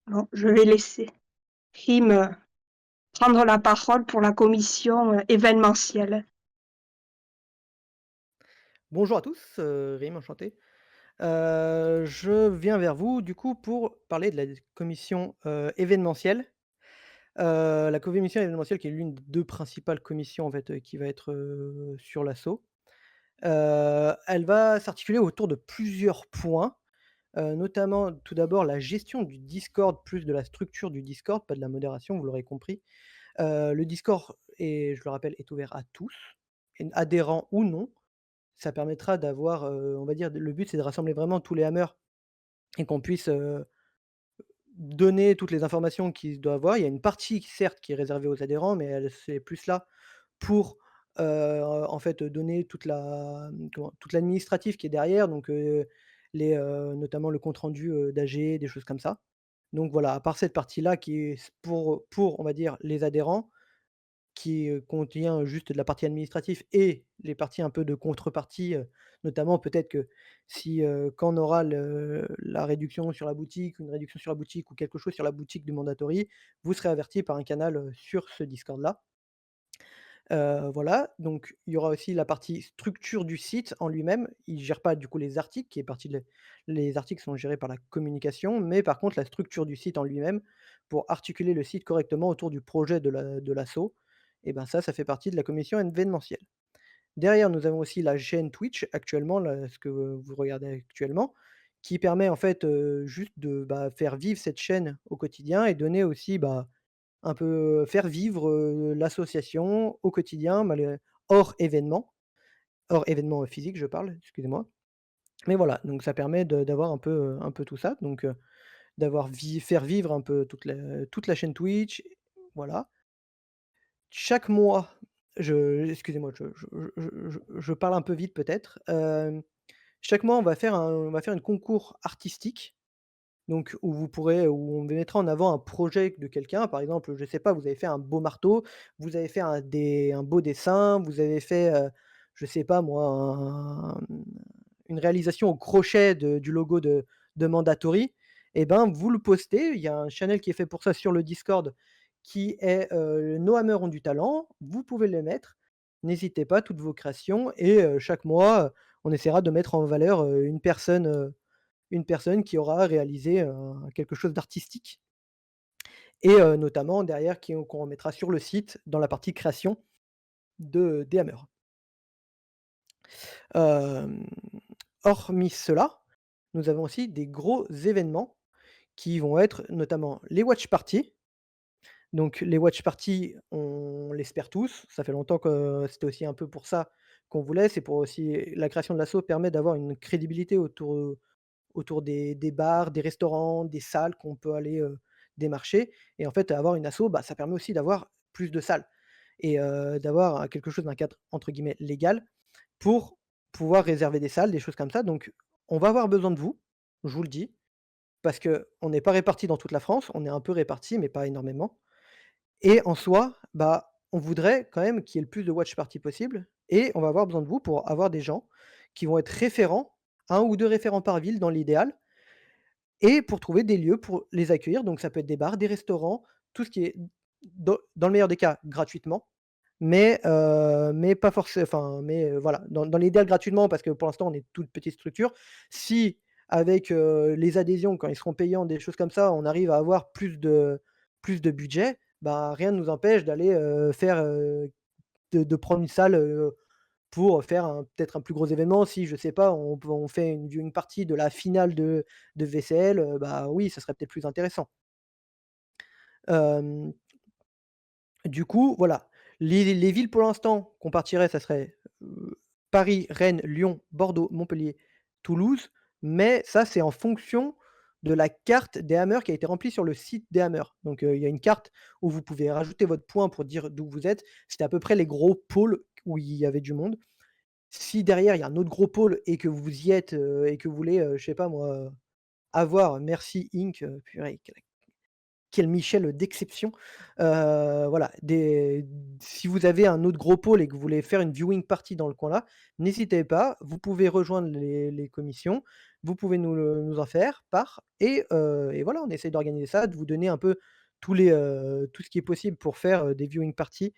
Bon, je vais laisser Prime prendre la parole pour la commission événementielle. Bonjour à tous, Rim, enchanté. Je viens vers vous du coup pour parler de la commission, événementielle. La commission événementielle qui est l'une des 2 principales commissions en fait, qui va être, sur l'assaut. Elle va s'articuler autour de plusieurs points, notamment tout d'abord la gestion du Discord, plus de la structure du Discord, pas de la modération, vous l'aurez compris. Le Discord est, je le rappelle, est ouvert à tous, adhérents ou non. Ça permettra d'avoir, on va dire, le but c'est de rassembler vraiment tous les hammers et qu'on puisse, donner toutes les informations qu'ils doivent avoir. Il y a une partie certes qui est réservée aux adhérents, mais c'est plus là pour, en fait, donner toute l'administratif qui est derrière, donc notamment le compte rendu, d'AG, des choses comme ça. Donc voilà, à part cette partie-là qui est pour, on va dire, les adhérents, qui, contient juste de la partie administrative et les parties un peu de contrepartie, notamment peut-être que si, quand on aura la réduction sur la boutique, une réduction sur la boutique ou quelque chose sur la boutique du mandatory, vous serez averti par un canal, sur ce Discord-là. Voilà, donc il y aura aussi la partie structure du site en lui-même. Il ne gère pas du coup les articles, qui est partie de les articles sont gérés par la communication, mais par contre la structure du site en lui-même, pour articuler le site correctement autour du projet de l'assaut, et ben ça fait partie de la commission événementielle. Derrière, nous avons aussi la chaîne Twitch actuellement, là, ce que vous regardez actuellement, qui permet en fait, juste de, faire vivre cette chaîne au quotidien et donner aussi, un peu faire vivre, l'association au quotidien, hors événement, physique je parle, excusez-moi. Mais voilà, donc ça permet d'avoir un peu tout ça, donc faire vivre un peu toute la chaîne Twitch, voilà. Chaque mois, excusez-moi, je parle un peu vite peut-être, chaque mois on va faire une concours artistique. Donc où on mettra en avant un projet de quelqu'un. Par exemple, je sais pas, vous avez fait un beau marteau, vous avez fait un beau dessin, vous avez fait, je sais pas moi, une réalisation au crochet du logo de Mandatory, et ben, vous le postez. Il y a un channel qui est fait pour ça sur le Discord qui est, «Nos hammers ont du talent», vous pouvez les mettre. N'hésitez pas, toutes vos créations, et chaque mois, on essaiera de mettre en valeur, une personne qui aura réalisé, quelque chose d'artistique, et notamment derrière qu'on remettra sur le site dans la partie création des hammers. Hem, Hormis cela, nous avons aussi des gros événements qui vont être notamment les watch parties. Donc les watch parties, on l'espère tous, ça fait longtemps que c'était aussi un peu pour ça qu'on voulait, c'est pour aussi la création de l'asso permet d'avoir une crédibilité autour des bars, des restaurants, des salles qu'on peut aller, démarcher, et en fait, avoir une asso, ça permet aussi d'avoir plus de salles et d'avoir, quelque chose d'un cadre entre guillemets «légal» pour pouvoir réserver des salles, des choses comme ça. Donc on va avoir besoin de vous, je vous le dis, parce qu'on n'est pas répartis dans toute la France, on est un peu répartis, mais pas énormément, et en soi, on voudrait quand même qu'il y ait le plus de watch parties possible, et on va avoir besoin de vous pour avoir des gens qui vont être référents, 1 ou 2 référents par ville dans l'idéal et pour trouver des lieux pour les accueillir. Donc ça peut être des bars, des restaurants, tout ce qui est dans le meilleur des cas gratuitement, mais pas forcément. Enfin, voilà, dans l'idéal gratuitement parce que pour l'instant on est toute petite structure. Si avec, les adhésions quand ils seront payants, des choses comme ça, on arrive à avoir plus de budget, bah, rien ne nous empêche d'aller, faire, de prendre une salle, pour faire peut-être un plus gros événement. Si je sais pas, on fait une viewing party de la finale de VCL, bah, oui, ça serait peut-être plus intéressant. Hem, du coup, voilà, les villes pour l'instant qu'on partirait, ça serait, Paris, Rennes, Lyon, Bordeaux, Montpellier, Toulouse, mais ça, c'est en fonction de la carte des hammers qui a été remplie sur le site des hammers. Donc, il y a une carte où vous pouvez rajouter votre point pour dire d'où vous êtes. C'était à peu près les gros pôles où il y avait du monde. Si derrière, il y a un autre gros pôle et que vous y êtes, et que vous voulez, je sais pas moi, avoir Merci Inc, purée, quel Michel d'exception. Voilà, si vous avez un autre gros pôle et que vous voulez faire une viewing party dans le coin là, n'hésitez pas, vous pouvez rejoindre les commissions, vous pouvez nous en faire part et voilà, on essaie d'organiser ça, de vous donner un peu tout ce qui est possible pour faire, des viewing parties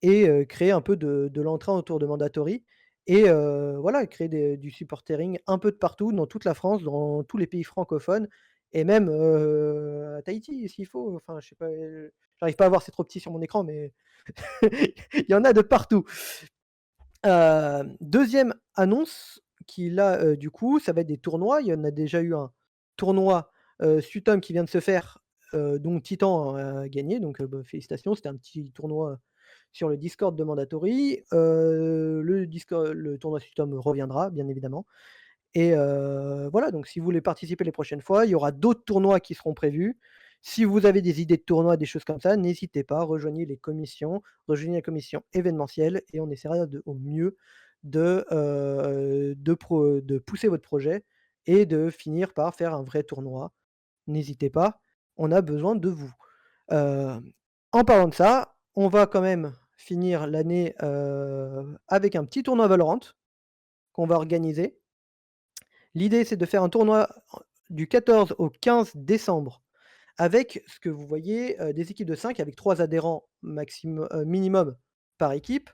et créer un peu de l'entrain autour de Mandatory et voilà, créer du supportering un peu de partout, dans toute la France, dans tous les pays francophones et même, à Tahiti s'il faut. Enfin, je sais pas, j'arrive pas à voir, c'est trop petit sur mon écran, mais il y en a de partout. 2e annonce qui là, du coup, ça va être des tournois. Il y en a déjà eu un tournoi, Sutom qui vient de se faire, dont Titan a gagné, donc bah, félicitations. C'était un petit tournoi sur le Discord de Mandatory. Le tournoi Sutom reviendra, bien évidemment et voilà, donc si vous voulez participer les prochaines fois, il y aura d'autres tournois qui seront prévus. Si vous avez des idées de tournois, des choses comme ça, n'hésitez pas, rejoignez la commission événementielle et on essaiera au mieux de pousser votre projet et de finir par faire un vrai tournoi. N'hésitez pas, on a besoin de vous. En parlant de ça, on va quand même finir l'année, avec un petit tournoi Valorant qu'on va organiser. L'idée, c'est de faire un tournoi du 14 au 15 décembre avec ce que vous voyez, des équipes de 5 avec 3 adhérents minimum par équipe.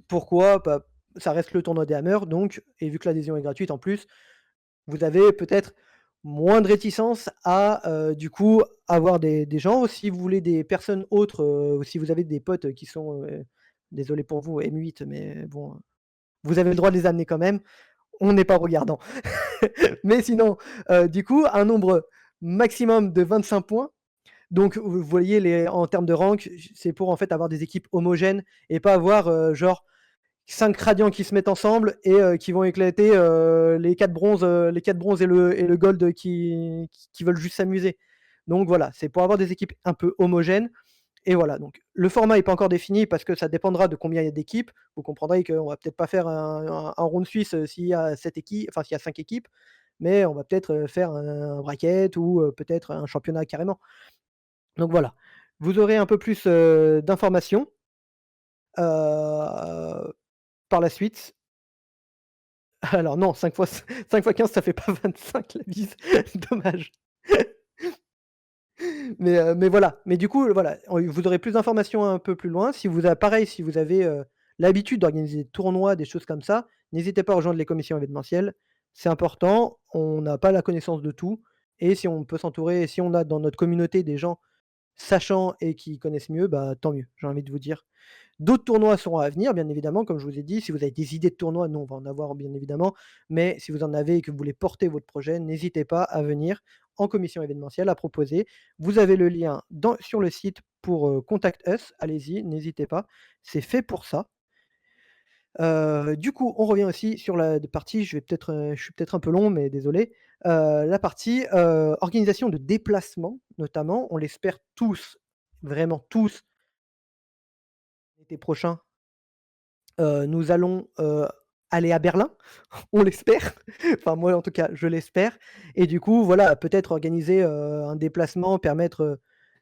Pourquoi? Bah, ça reste le tournoi des hammers donc et vu que l'adhésion est gratuite en plus, vous avez peut-être moins de réticence à, du coup, avoir des gens. Si vous voulez des personnes autres, ou si vous avez des potes qui sont, désolé pour vous M8 mais bon, vous avez le droit de les amener quand même. On n'est pas regardant. Mais sinon, du coup, un nombre maximum de 25 points. Donc vous voyez en termes de rank, c'est pour en fait avoir des équipes homogènes et pas avoir, genre 5 radiants qui se mettent ensemble et qui vont éclater, les 4 bronzes, et le gold qui veulent juste s'amuser. Donc voilà, c'est pour avoir des équipes un peu homogènes et voilà, donc le format n'est pas encore défini parce que ça dépendra de combien il y a d'équipes. Vous comprendrez qu'on va peut-être pas faire un round suisse, s'il y a 7 équipes, enfin s'il y a 5 équipes, mais on va peut-être, faire un bracket ou peut-être un championnat carrément. Donc voilà, vous aurez un peu plus, d'informations, par la suite. Alors non, 5 fois 5 fois 15 ça fait pas 25 la bise, dommage. Mais voilà, mais du coup, voilà, vous aurez plus d'informations un peu plus loin. Si vous avez pareil, si vous avez, l'habitude d'organiser des tournois, des choses comme ça, n'hésitez pas à rejoindre les commissions événementielles. C'est important, on n'a pas la connaissance de tout et si on peut s'entourer, si on a dans notre communauté des gens sachants et qui connaissent mieux, bah, tant mieux, j'ai envie de vous dire. D'autres tournois seront à venir, bien évidemment, comme je vous ai dit. Si vous avez des idées de tournois, nous, on va en avoir, bien évidemment. Mais si vous en avez et que vous voulez porter votre projet, n'hésitez pas à venir en commission événementielle, à proposer. Vous avez le lien sur le site pour Contact Us. Allez-y, n'hésitez pas. C'est fait pour ça. Du coup, on revient aussi sur la partie, je suis peut-être un peu long, mais désolé. La partie organisation de déplacements, notamment. On l'espère tous, vraiment tous, l'été prochain. Nous allons, aller à Berlin, on l'espère. Enfin moi en tout cas, je l'espère et du coup voilà, peut-être organiser, un déplacement, permettre,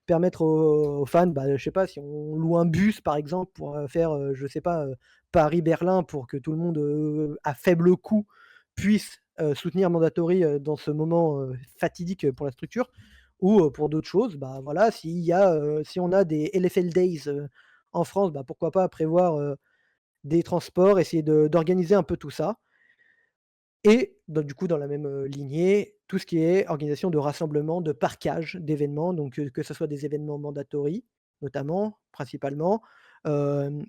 permettre aux fans, je sais pas, si on loue un bus par exemple pour, faire, je sais pas, Paris-Berlin pour que tout le monde, à faible coût puisse, soutenir Mandatory, dans ce moment, fatidique, pour la structure ou, pour d'autres choses, voilà, si on a des LFL Days, en France, pourquoi pas prévoir, des transports, essayer d'organiser un peu tout ça. Et du coup, dans la même, lignée, tout ce qui est organisation de rassemblements, de parquage d'événements, donc que ça soit des événements mandatory, notamment, principalement, hem,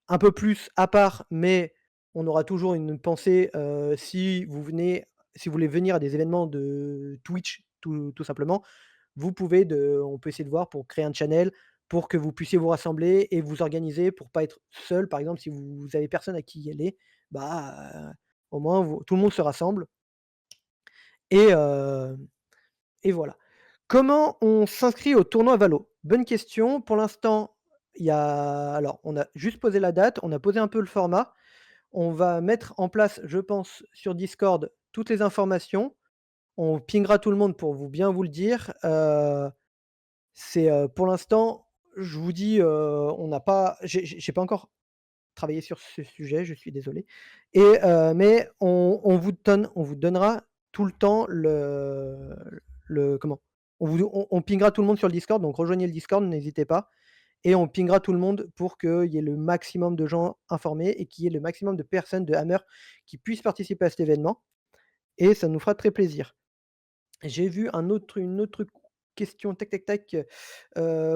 un peu plus à part, mais on aura toujours une pensée, si vous voulez venir à des événements de Twitch, tout simplement, on peut essayer de voir pour créer un channel, pour que vous puissiez vous rassembler et vous organiser pour pas être seul. Par exemple, si vous avez personne à qui y aller, bah, au moins tout le monde se rassemble et voilà. Comment on s'inscrit au tournoi Valo? Bonne question. Pour l'instant, on a juste posé la date, on a posé un peu le format. On va mettre en place, je pense, sur Discord, toutes les informations. On pingera tout le monde pour bien vous le dire. Pour l'instant, je vous dis, on n'a pas j'ai pas encore travaillé sur ce sujet, je suis désolé mais on vous donnera tout le temps le comment? On pingera tout le monde sur le Discord, donc rejoignez le Discord, n'hésitez pas et on pingera tout le monde pour qu'il y ait le maximum de gens informés et qu'il y ait le maximum de personnes de Hammer qui puissent participer à cet événement et ça nous fera très plaisir. J'ai vu une autre question, tac, tac, tac,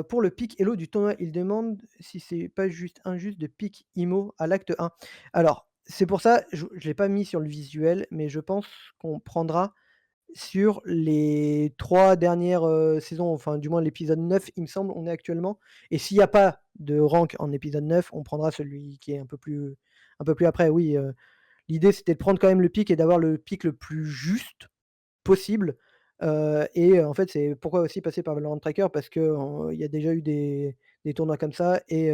pour le pic Elo du tournoi, il demande si c'est pas juste injuste de pick IMO à l'acte 1. Alors, c'est pour ça, je l'ai pas mis sur le visuel, mais je pense qu'on prendra sur les 3 dernières, saisons, enfin du moins l'épisode 9, il me semble, on est actuellement et s'il y a pas de rank en épisode 9, on prendra celui qui est un peu plus après. Oui, l'idée c'était de prendre quand même le pic et d'avoir le pic le plus juste possible, en fait, c'est pourquoi aussi passer par Valorant Tracker parce qu'il y a déjà eu des tournois comme ça et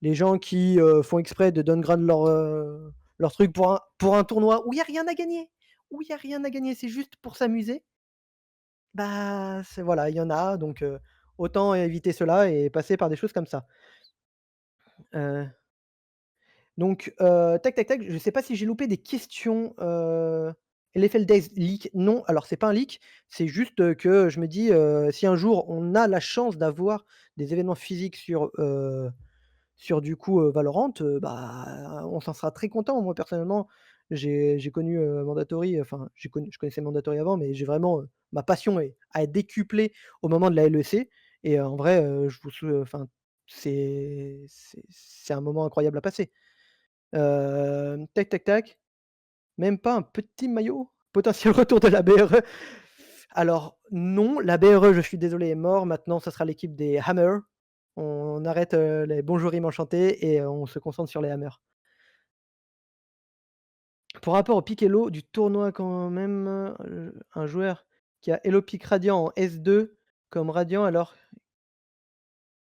les gens qui, font exprès de downgrade leur truc pour un tournoi où il y a rien à gagner, c'est juste pour s'amuser, c'est voilà, il y en a donc autant éviter cela et passer par des choses comme ça. Heu Donc, tac, tac, tac, je sais pas si j'ai loupé des questions, LFL Days leak, non, alors c'est pas un leak, c'est juste, que je me dis, si un jour on a la chance d'avoir des événements physiques sur du coup, Valorant, on s'en sera très content. Moi personnellement, j'ai connu, Mandatory, enfin je connaissais Mandatory avant, mais j'ai vraiment, ma passion a décuplé au moment de la LEC et en vrai, je vous sou enfin, c'est un moment incroyable à passer. Tac, tac, tac. Même pas un petit maillot? Potentiel retour de la BRE? Alors non, la BRE, je suis désolé, est mort. Maintenant, ça sera l'équipe des Hammers. On arrête, les bonjour rimes enchantés et on se concentre sur les Hammers. Pour rapport au pick elo du tournoi quand même, un joueur qui a elo pick Radiant en S2 comme Radiant alors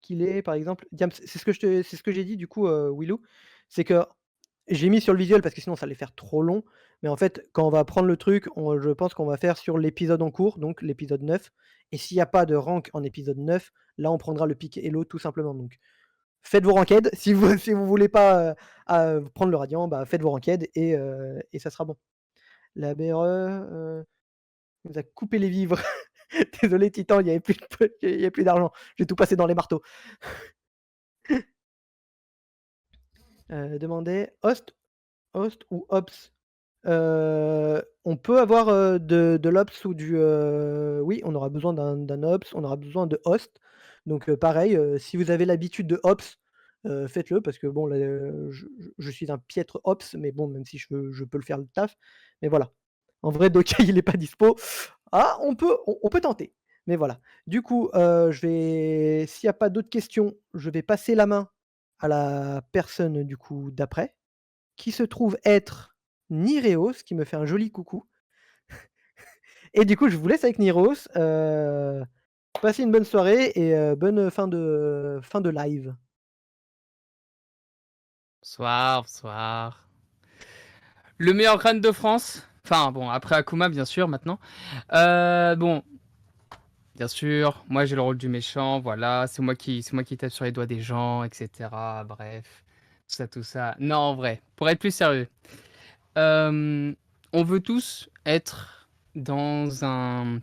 qu'il est par exemple Diams, c'est ce que j'ai dit du coup, Willou, c'est que j'ai mis sur le visuel parce que sinon ça allait faire trop long, mais en fait, quand on va prendre le truc, je pense qu'on va faire sur l'épisode en cours, donc l'épisode 9 et s'il y a pas de rank en épisode 9, là on prendra le pick elo tout simplement, donc faites vos ranked si vous voulez pas, prendre le radiant, faites vos ranked et ça sera bon. La BRE, nous a coupé les vivres. Désolé Titan, il y avait plus d'argent. J'ai tout passé dans les marteaux. Demandait host ou ops? On peut avoir, de l'ops ou oui, on aura besoin d'un ops, on aura besoin de host. Donc, pareil, si vous avez l'habitude de ops, faites-le parce que bon là, je suis un piètre ops, mais bon, même si je peux le faire le taf. Mais voilà. En vrai, Doka, il est pas dispo. Ah, on peut tenter. Mais voilà. Du coup, s'il y a pas d'autres questions, je vais passer la main à la personne, du coup, d'après, qui se trouve être Nireos, qui me fait un joli coucou. Et du coup, je vous laisse avec Nireos. Passez une bonne soirée et bonne fin de live. Bonsoir, bonsoir. Le meilleur crâne de France. Enfin, bon, après Akuma, bien sûr, maintenant. Bon. Bien sûr, moi j'ai le rôle du méchant, voilà, c'est moi qui tape sur les doigts des gens, etc. Bref, tout ça, tout ça. Non, en vrai, pour être plus sérieux, euh, on veut tous être dans un,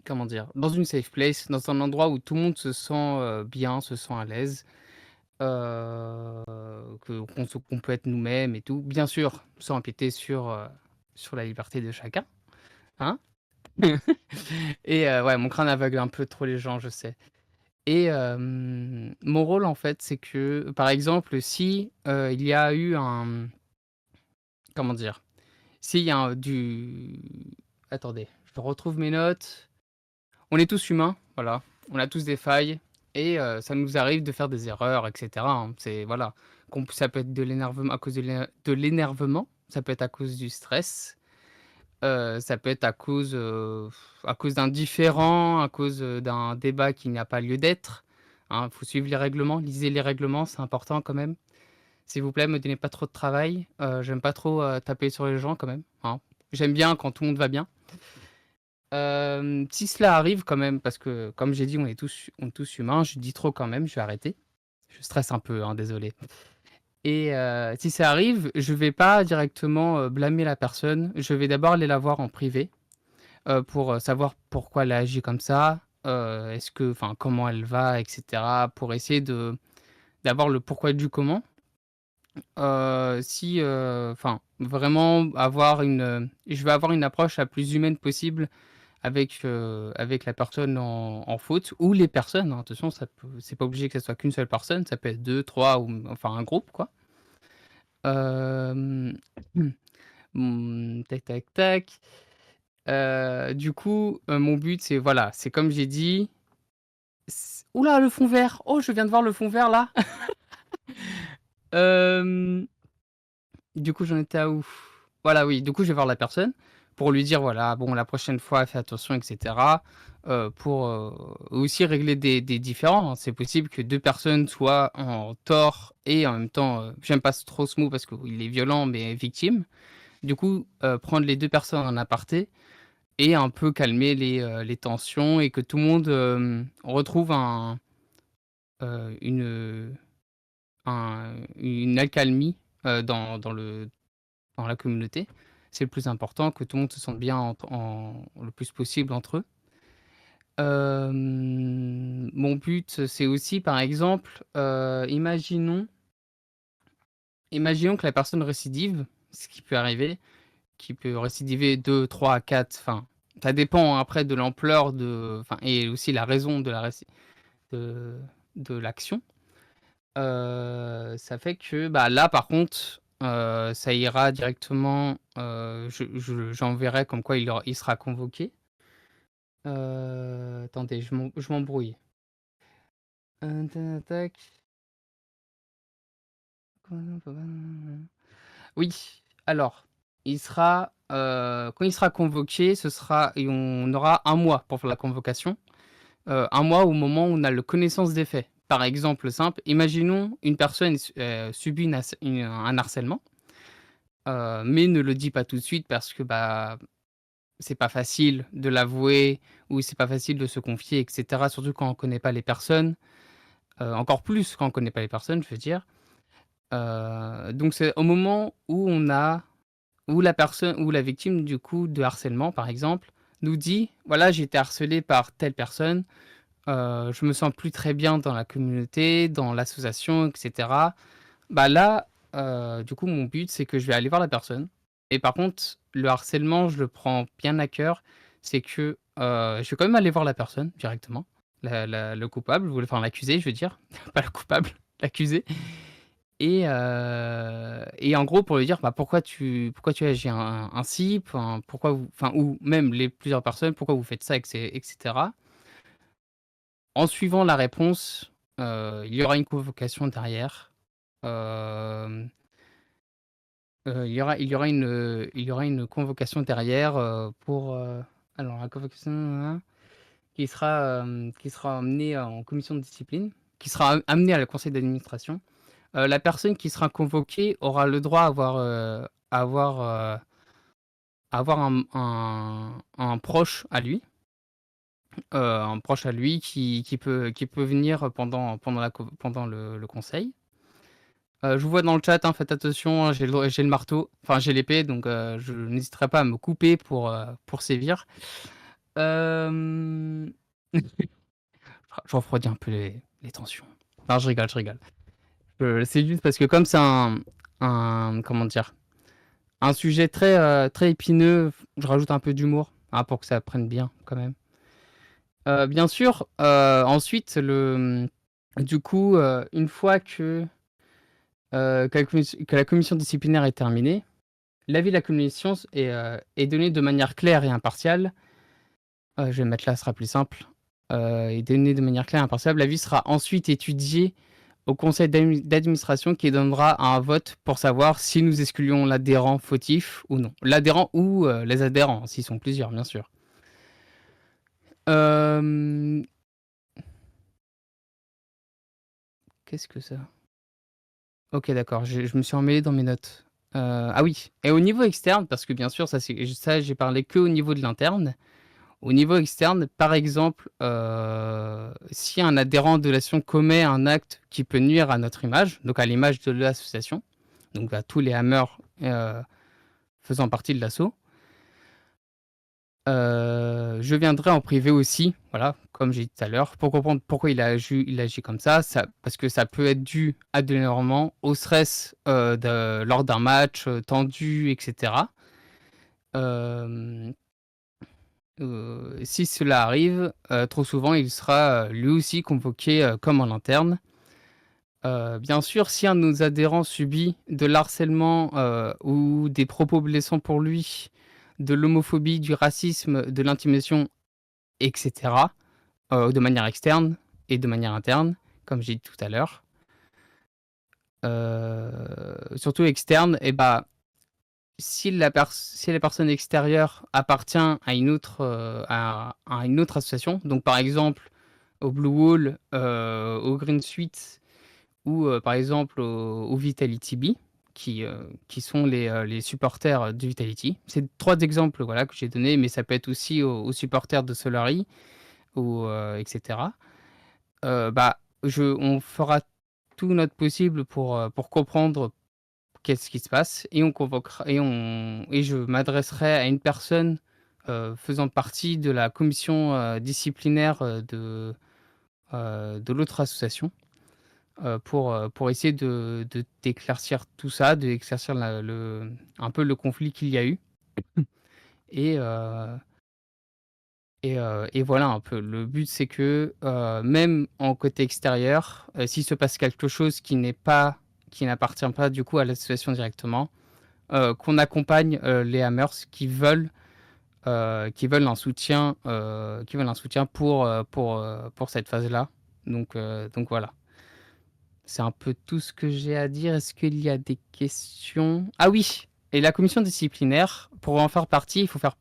comment dire, dans une safe place, dans un endroit où tout le monde se sent bien, se sent à l'aise, qu'on peut être nous-mêmes et tout. Bien sûr, sans empiéter sur la liberté de chacun, hein. Et ouais, mon crâne aveugle un peu trop les gens, je sais. Et mon rôle, en fait, c'est que, par exemple, si il y a eu un, comment dire, s'il y a attendez, je retrouve mes notes. On est tous humains, voilà. On a tous des failles et ça nous arrive de faire des erreurs, etc., hein. C'est voilà, ça peut être de l'énervement à cause de l'énervement, ça peut être à cause du stress, ça peut être à cause d'un différend, à cause d'un débat qui n'a pas lieu d'être. Il faut suivre les règlements, lisez les règlements, c'est important quand même. S'il vous plaît, me donnez pas trop de travail. J'aime pas trop taper sur les gens quand même, hein. J'aime bien quand tout le monde va bien. Si cela arrive quand même, parce que comme j'ai dit, on est tous humains, je dis trop quand même, je vais arrêter. Je stresse un peu, hein, désolé. Et si ça arrive, je vais pas directement blâmer la personne. Je vais d'abord aller la voir en privé pour savoir pourquoi elle a agi comme ça, enfin, comment elle va, etc. Pour essayer d'avoir le pourquoi du comment. Enfin, vraiment je vais avoir une approche la plus humaine possible avec la personne en faute ou les personnes, hein. Attention, c'est pas obligé que ce soit qu'une seule personne, ça peut être deux, trois ou enfin un groupe, quoi. Euh, tac, tac, tac. Du coup, mon but, c'est voilà, c'est comme j'ai dit. Oula, le fond vert. Oh, je viens de voir le fond vert là. Euh, Du coup, j'en étais à où? Voilà, oui, du coup, je vais voir la personne pour lui dire, voilà, bon, la prochaine fois, fais attention, etc. Pour aussi régler des différends, hein. C'est possible que deux personnes soient en tort et en même temps, j'aime pas trop ce mot parce qu'il est violent, mais victime. Du coup, prendre les deux personnes en aparté et un peu calmer les tensions et que tout le monde retrouve une, une accalmie dans la communauté. C'est le plus important, que tout le monde se sente bien le plus possible entre eux. Mon but, c'est aussi, par exemple, imaginons que la personne récidive, ce qui peut arriver, qui peut récidiver 2, 3, 4, enfin, ça dépend après de l'ampleur enfin, et aussi la raison de, de l'action. Ça fait que bah, là, par contre, ça ira directement. J'enverrai comme quoi il sera convoqué. Attendez, je m'embrouille. Tac. Oui, alors, quand il sera convoqué, on aura un mois pour faire la convocation. Un mois au moment où on a la connaissance des faits. Par exemple simple, imaginons une personne subit un harcèlement, mais ne le dit pas tout de suite parce que bah, c'est pas facile de l'avouer ou c'est pas facile de se confier, etc. Surtout quand on connaît pas les personnes, encore plus quand on connaît pas les personnes, je veux dire. Donc c'est au moment où la personne ou la victime du coup de harcèlement, par exemple, nous dit voilà, j'ai été harcelé par telle personne. Je me sens plus très bien dans la communauté, dans l'association, etc. Bah là, du coup, mon but, c'est que je vais aller voir la personne. Et par contre, le harcèlement, je le prends bien à cœur. C'est que je vais quand même aller voir la personne directement, le coupable, enfin l'accusé, je veux dire, pas le coupable, l'accusé. Et en gros, pour lui dire bah, pourquoi tu agis ainsi, pourquoi enfin, ou même les plusieurs personnes, pourquoi vous faites ça, etc. En suivant la réponse, il y aura une convocation derrière. Il y aura une convocation derrière pour. Alors, la convocation hein, qui sera emmenée en commission de discipline, qui sera amenée à le conseil d'administration. La personne qui sera convoquée aura le droit à avoir un proche à lui. un proche à lui qui peut venir pendant le conseil. Je vous vois dans le chat, hein, faites attention, hein, j'ai le marteau, enfin j'ai l'épée, donc je n'hésiterai pas à me couper pour sévir. Je refroidis un peu les tensions. Non, je rigole, je rigole. C'est juste parce que comme c'est comment dire, un sujet très épineux, je rajoute un peu d'humour, hein, pour que ça prenne bien quand même. Bien sûr, ensuite, du coup, une fois que la commission disciplinaire est terminée, l'avis de la commission est donné de manière claire et impartiale. Je vais mettre là, ce sera plus simple. Est donné de manière claire et impartiale. L'avis sera ensuite étudié au conseil d'administration qui donnera un vote pour savoir si nous excluons l'adhérent fautif ou non. L'adhérent ou les adhérents, s'ils sont plusieurs, bien sûr. Qu'est-ce que ça? Ok, d'accord, je me suis emmêlé dans mes notes. Ah oui, et au niveau externe, parce que bien sûr, ça j'ai parlé que au niveau de l'interne. Au niveau externe, par exemple, si un adhérent de l'association commet un acte qui peut nuire à notre image, donc à l'image de l'association, donc à tous les hammers faisant partie de l'asso, je viendrai en privé aussi, voilà, comme j'ai dit tout à l'heure, pour comprendre pourquoi il agit comme ça, parce que ça peut être dû à de l'énervement, au stress lors d'un match tendu, etc. Si cela arrive, trop souvent, il sera lui aussi convoqué comme en interne. Bien sûr, si un de nos adhérents subit de l'harcèlement ou des propos blessants pour lui, de l'homophobie, du racisme, de l'intimidation, etc., de manière externe et de manière interne, comme j'ai dit tout à l'heure. Surtout externe, et bah, si la personne extérieure appartient à une autre association, donc par exemple au Blue Wall, au Green Suite ou par exemple au Vitality B, qui sont les supporters du Vitality. C'est 3 exemples, voilà, que j'ai donnés, mais ça peut être aussi aux supporters de Solary ou etc. Bah, on fera tout notre possible pour comprendre qu'est-ce qui se passe et on convoquera et je m'adresserai à une personne faisant partie de la commission disciplinaire de l'autre association pour essayer d'éclaircir tout ça, d'éclaircir un peu le conflit qu'il y a eu. Et, et voilà un peu. Le but, c'est que même en côté extérieur, s'il se passe quelque chose qui n'appartient pas du coup à l'association directement, qu'on accompagne les Hammers qui veulent un soutien, pour cette phase-là. Donc voilà. C'est un peu tout ce que j'ai à dire. Est-ce qu'il y a des questions? Ah oui, et la commission disciplinaire, pour en faire partie, il faut faire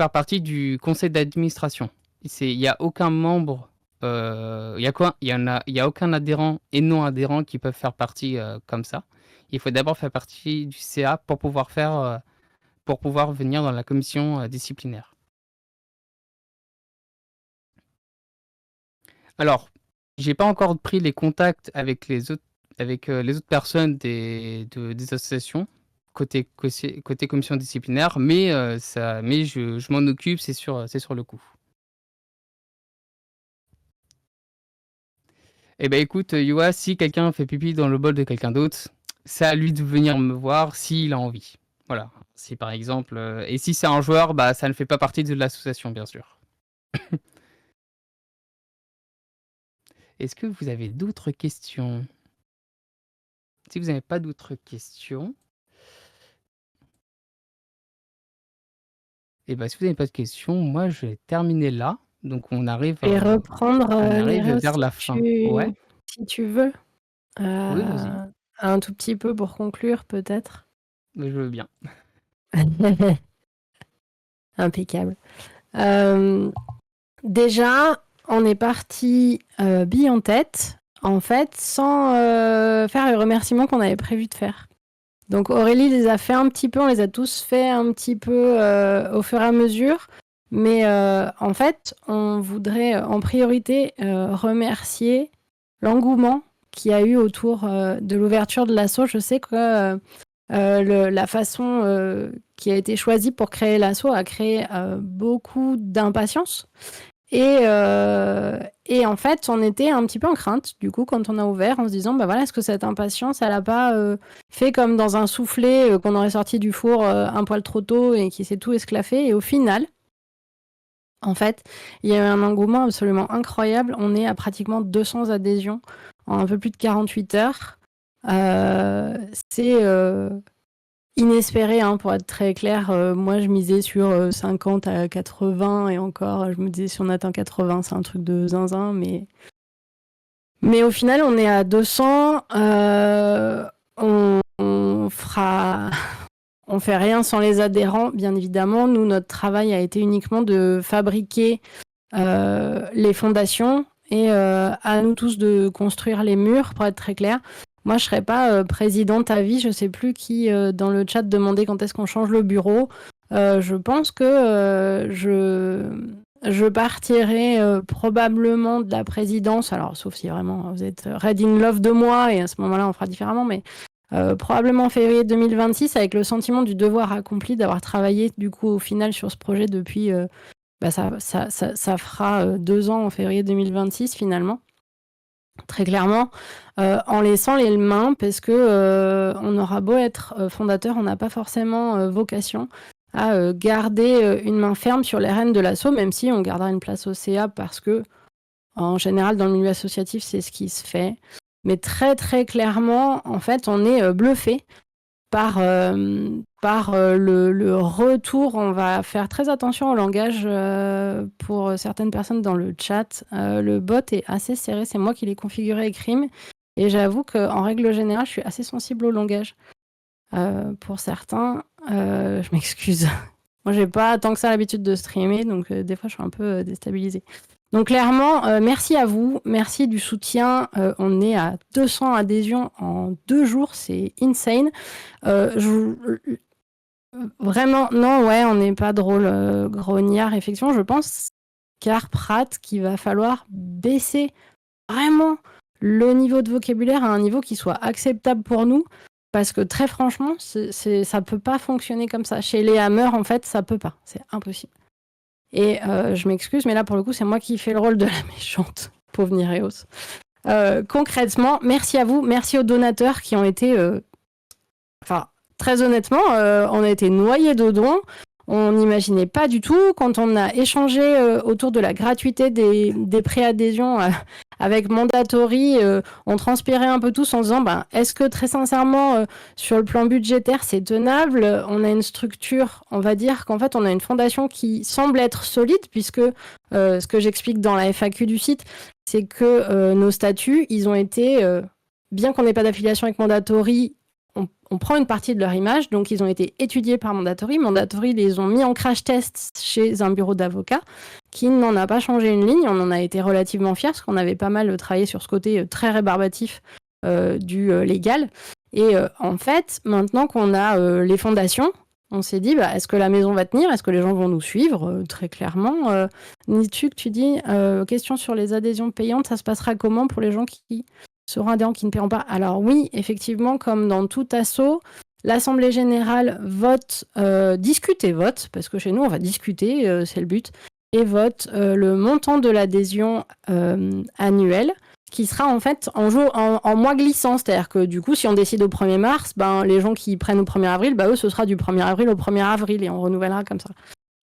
partie du conseil d'administration. Il n'y a aucun membre, il y a aucun adhérent et non adhérent qui peuvent faire partie comme ça. Il faut d'abord faire partie du CA pour pouvoir venir dans la commission disciplinaire. Alors, j'ai pas encore pris les contacts avec les autres personnes des associations côté commission disciplinaire, mais je m'en occupe, c'est sur le coup. Eh ben écoute, Yoa, si quelqu'un fait pipi dans le bol de quelqu'un d'autre, c'est à lui de venir me voir s'il a envie. Voilà. Si par exemple, et si c'est un joueur, bah ça ne fait pas partie de l'association, bien sûr. Est-ce que vous avez d'autres questions? Si vous n'avez pas d'autres questions, et bah, si vous n'avez pas de questions, moi je vais terminer là. Donc on arrive Et reprendre vers la fin. Ouais. Si tu veux. Oui, vas-y. Un tout petit peu pour conclure, peut-être. Mais je veux bien. Impeccable. Déjà, on est parti bille en tête, en fait, sans faire les remerciements qu'on avait prévu de faire. Donc Aurélie les a fait un petit peu, on les a tous fait un petit peu au fur et à mesure. Mais en fait, on voudrait en priorité remercier l'engouement qu'il y a eu autour de l'ouverture de l'asso. Je sais que la façon qui a été choisie pour créer l'asso a créé beaucoup d'impatience. Et en fait, on était un petit peu en crainte, du coup, quand on a ouvert, en se disant, bah voilà, est-ce que cette impatience, elle n'a pas fait comme dans un soufflé qu'on aurait sorti du four un poil trop tôt et qui s'est tout esclaffé. Et au final, en fait, il y a eu un engouement absolument incroyable. On est à pratiquement 200 adhésions en un peu plus de 48 heures. C'est inespéré, hein, pour être très clair. Moi, je misais sur 50 à 80 et encore, je me disais si on atteint 80, c'est un truc de zinzin. Mais au final, on est à 200. On fera... On fait rien sans les adhérents, bien évidemment. Nous, notre travail a été uniquement de fabriquer les fondations et à nous tous de construire les murs, pour être très clair. Moi, je serais pas présidente à vie. Je sais plus qui dans le chat demandait quand est-ce qu'on change le bureau. Je pense que je partirai probablement de la présidence. Alors, sauf si vraiment vous êtes red in love de moi et à ce moment-là, on fera différemment. Mais probablement en février 2026, avec le sentiment du devoir accompli d'avoir travaillé du coup au final sur ce projet depuis ça fera 2 ans en février 2026 finalement, très clairement, en laissant les mains, parce que on aura beau être fondateur, on n'a pas forcément vocation à garder une main ferme sur les rênes de l'asso, même si on gardera une place au CA, parce que en général dans le milieu associatif c'est ce qui se fait. Mais très très clairement, en fait, on est bluffé par le retour. On va faire très attention au langage pour certaines personnes dans le chat. Le bot est assez serré, c'est moi qui l'ai configuré avec Rim. Et j'avoue qu'en règle générale, je suis assez sensible au langage. Pour certains, je m'excuse. Moi, j'ai pas tant que ça l'habitude de streamer, donc des fois, je suis un peu déstabilisée. Donc clairement, merci à vous, merci du soutien. On est à 200 adhésions en 2 jours, c'est insane. Vraiment, non, ouais, on n'est pas drôle, grognard, effectivement. Je pense, Pratt, qu'il va falloir baisser vraiment le niveau de vocabulaire à un niveau qui soit acceptable pour nous. Parce que très franchement, ça peut pas fonctionner comme ça. Chez les hammers, en fait, ça peut pas. C'est impossible. Et je m'excuse, mais là, pour le coup, c'est moi qui fais le rôle de la méchante. Pauvre Nireos. Concrètement, merci à vous. Merci aux donateurs qui ont été... très honnêtement, on a été noyés de dons. On n'imaginait pas du tout. Quand on a échangé autour de la gratuité des préadhésions avec Mandatory, on transpirait un peu tous en disant est-ce que très sincèrement, sur le plan budgétaire, c'est tenable ? On a une structure, on va dire qu'en fait, on a une fondation qui semble être solide, puisque ce que j'explique dans la FAQ du site, c'est que nos statuts, ils ont été, bien qu'on n'ait pas d'affiliation avec Mandatory, on prend une partie de leur image, donc ils ont été étudiés par Mandatory. Mandatory les ont mis en crash test chez un bureau d'avocats qui n'en a pas changé une ligne. On en a été relativement fiers parce qu'on avait pas mal travaillé sur ce côté très rébarbatif du légal. Et en fait, maintenant qu'on a les fondations, on s'est dit, est-ce que la maison va tenir ? Est-ce que les gens vont nous suivre ? Très clairement. Nituk, tu dis, question sur les adhésions payantes, ça se passera comment pour les gens qui seront adhérents qui ne paieront pas ? Alors oui, effectivement, comme dans tout asso, l'Assemblée générale discute et vote, parce que chez nous, on va discuter, c'est le but, et vote le montant de l'adhésion annuelle, qui sera en fait en mois glissant. C'est-à-dire que du coup, si on décide au 1er mars, les gens qui prennent au 1er avril, eux, ce sera du 1er avril au 1er avril, et on renouvellera comme ça.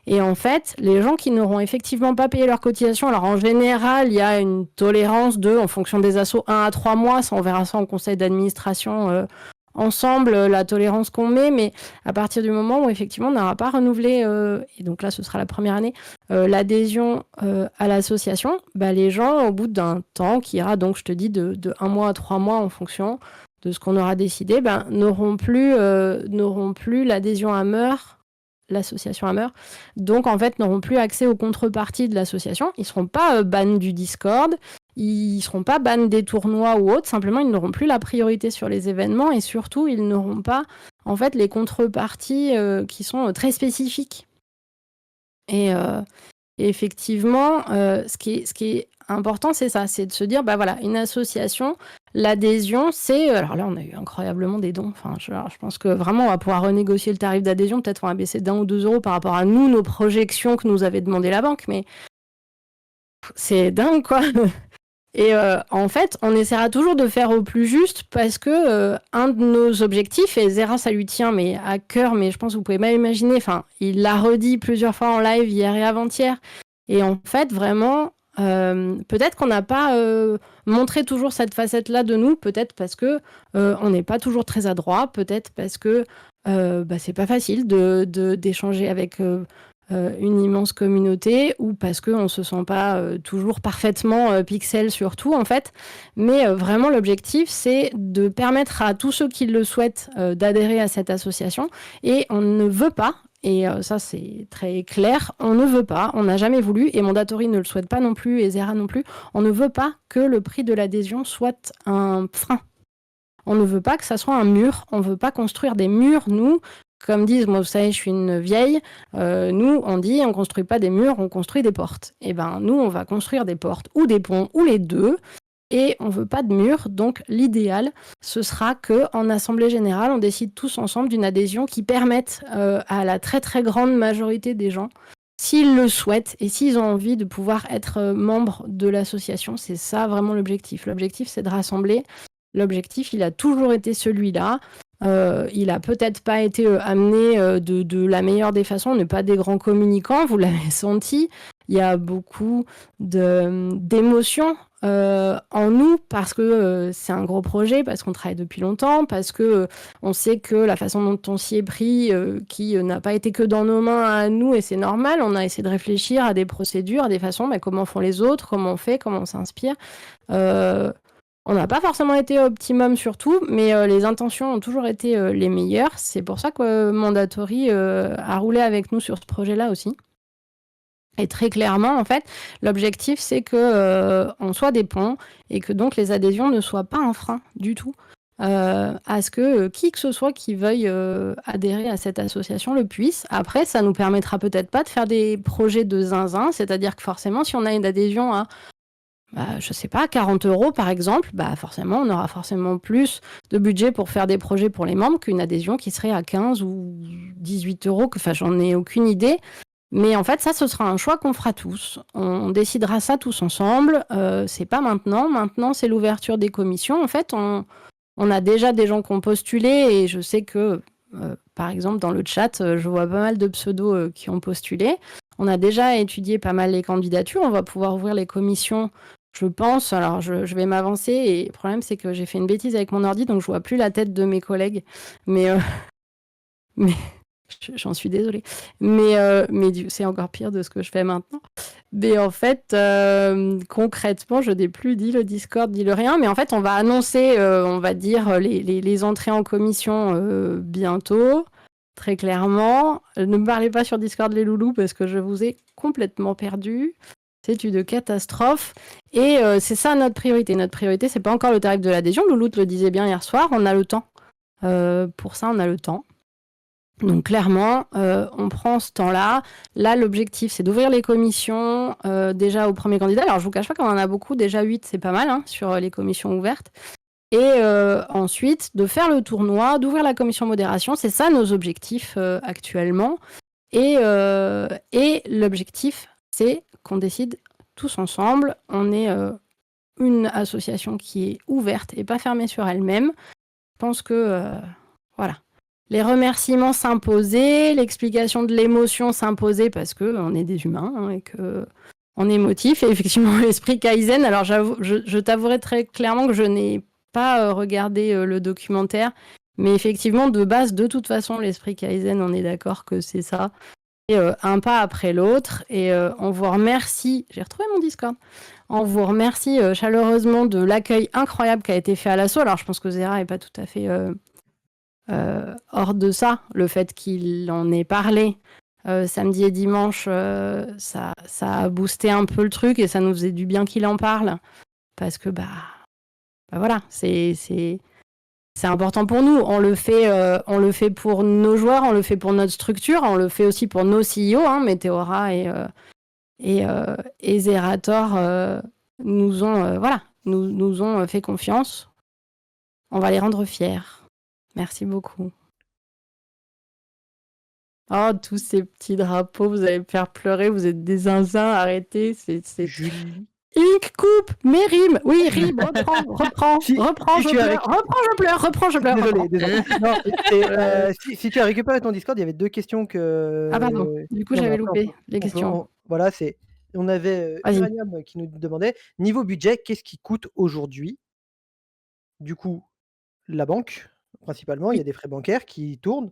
Et en fait, les gens qui n'auront effectivement pas payé leur cotisation, alors en général, il y a une tolérance en fonction des assos, 1 à 3 mois, ça, on verra ça en conseil d'administration ensemble, la tolérance qu'on met, mais à partir du moment où effectivement on n'aura pas renouvelé, et donc là ce sera la première année, l'adhésion à l'association, les gens, au bout d'un temps, qui ira donc, je te dis, de 1 mois à 3 mois en fonction de ce qu'on aura décidé, n'auront plus l'adhésion Hammer, l'association Hammer, donc en fait n'auront plus accès aux contreparties de l'association. Ils ne seront pas bans du Discord, ils ne seront pas bans des tournois ou autres, simplement ils n'auront plus la priorité sur les événements, et surtout ils n'auront pas en fait les contreparties qui sont très spécifiques. Et effectivement, ce qui est important, c'est ça, c'est de se dire, bah voilà, une association, l'adhésion, c'est... Alors là, on a eu incroyablement des dons. Enfin, je pense que vraiment, on va pouvoir renégocier le tarif d'adhésion. Peut-être on va baisser d'1 ou 2 euros par rapport à nous, nos projections que nous avait demandé la banque. Mais c'est dingue, quoi. Et en fait, on essaiera toujours de faire au plus juste parce que un de nos objectifs, et Zera, ça lui tient mais à cœur, mais je pense que vous pouvez même imaginer, il l'a redit plusieurs fois en live hier et avant-hier. Et en fait, vraiment, peut-être qu'on n'a pas montré toujours cette facette-là de nous, peut-être parce que on n'est pas toujours très adroit, peut-être parce que c'est pas facile d'échanger avec... une immense communauté ou parce qu'on ne se sent pas toujours parfaitement pixel sur tout en fait. Mais vraiment l'objectif c'est de permettre à tous ceux qui le souhaitent d'adhérer à cette association et on ne veut pas, et ça c'est très clair, on ne veut pas, on n'a jamais voulu et Mandatory ne le souhaite pas non plus et Zera non plus, on ne veut pas que le prix de l'adhésion soit un frein. On ne veut pas que ça soit un mur, on ne veut pas construire des murs, nous. Comme disent, moi vous savez, je suis une vieille, nous on dit on construit pas des murs, on construit des portes. Et ben nous on va construire des portes ou des ponts ou les deux, et on veut pas de murs, donc l'idéal ce sera qu'en assemblée générale on décide tous ensemble d'une adhésion qui permette à la très très grande majorité des gens, s'ils le souhaitent et s'ils ont envie de pouvoir être membres de l'association. C'est ça vraiment l'objectif. L'objectif c'est de rassembler. L'objectif il a toujours été celui-là. Il a peut-être pas été amené de la meilleure des façons. On n'est pas des grands communicants, vous l'avez senti. Il y a beaucoup d'émotions en nous parce que c'est un gros projet, parce qu'on travaille depuis longtemps, parce que on sait que la façon dont on s'y est pris, qui n'a pas été que dans nos mains à nous, et c'est normal. On a essayé de réfléchir à des procédures, à des façons, comment font les autres, comment on fait, comment on s'inspire. On n'a pas forcément été optimum sur tout, mais les intentions ont toujours été les meilleures. C'est pour ça que Mandatory a roulé avec nous sur ce projet-là aussi. Et très clairement, en fait, l'objectif, c'est qu'on soit des ponts et que donc les adhésions ne soient pas un frein du tout à ce que qui que ce soit qui veuille adhérer à cette association le puisse. Après, ça nous permettra peut-être pas de faire des projets de zinzin, c'est-à-dire que forcément, si on a une adhésion à je sais pas, 40 € par exemple, forcément, on aura forcément plus de budget pour faire des projets pour les membres qu'une adhésion qui serait à 15 ou 18 €. Enfin, j'en ai aucune idée. Mais en fait, ça, ce sera un choix qu'on fera tous. On décidera ça tous ensemble. C'est pas maintenant. Maintenant, c'est l'ouverture des commissions. En fait, on a déjà des gens qui ont postulé et je sais que, par exemple, dans le chat, je vois pas mal de pseudos qui ont postulé. On a déjà étudié pas mal les candidatures. On va pouvoir ouvrir les commissions, je pense. Alors, je vais m'avancer et le problème, c'est que j'ai fait une bêtise avec mon ordi, donc je vois plus la tête de mes collègues. Mais j'en suis désolée. Mais c'est encore pire de ce que je fais maintenant. Mais en fait, concrètement, je n'ai plus dit le Discord, dit le rien. Mais en fait, on va annoncer, on va dire, les entrées en commission bientôt. Très clairement. Ne me parlez pas sur Discord les loulous parce que je vous ai complètement perdu. C'est une catastrophe. Et c'est ça notre priorité. Notre priorité, c'est pas encore le tarif de l'adhésion. Loulou te le disait bien hier soir, on a le temps. Pour ça, on a le temps. Donc clairement, on prend ce temps-là. Là, l'objectif, c'est d'ouvrir les commissions déjà au premier candidat. Alors, je vous cache pas qu'on en a beaucoup. Déjà 8, c'est pas mal sur les commissions ouvertes. Et ensuite, de faire le tournoi, d'ouvrir la commission modération. C'est ça nos objectifs actuellement. Et l'objectif, c'est qu'on décide tous ensemble. On est une association qui est ouverte et pas fermée sur elle-même. Je pense que, voilà. Les remerciements s'imposaient, l'explication de l'émotion s'imposait parce qu'on est des humains et qu'on est émotif. Et effectivement, l'esprit Kaizen, alors je t'avouerai très clairement que je n'ai pas regardé le documentaire, mais effectivement, de base, de toute façon, l'esprit Kaizen, on est d'accord que c'est ça. Et un pas après l'autre. Et on vous remercie, j'ai retrouvé mon Discord, on vous remercie chaleureusement de l'accueil incroyable qui a été fait à l'assaut. Alors, je pense que Zera n'est pas tout à fait hors de ça. Le fait qu'il en ait parlé samedi et dimanche, ça a boosté un peu le truc et ça nous faisait du bien qu'il en parle. Parce que, voilà, c'est c'est important pour nous. On le fait pour nos joueurs, on le fait pour notre structure, on le fait aussi pour nos CEO, hein, Meteora et Zerator nous ont fait confiance. On va les rendre fiers. Merci beaucoup. Oh, tous ces petits drapeaux, vous allez me faire pleurer, vous êtes des zinzins, arrêtez. C'est... Julie. Ink coupe, mais rime. Oui, rime, reprends, Si- reprends, si je tu as pleure, reprends, je pleure. Désolé. Non, si tu as récupéré ton Discord, il y avait 2 questions que. Ah pardon, du coup Non, mais j'avais après, loupé les questions. voilà, on avait Vas-y. Uranium qui nous demandait niveau budget, qu'est-ce qui coûte aujourd'hui? Du coup, la banque, principalement, il y a des frais bancaires qui tournent.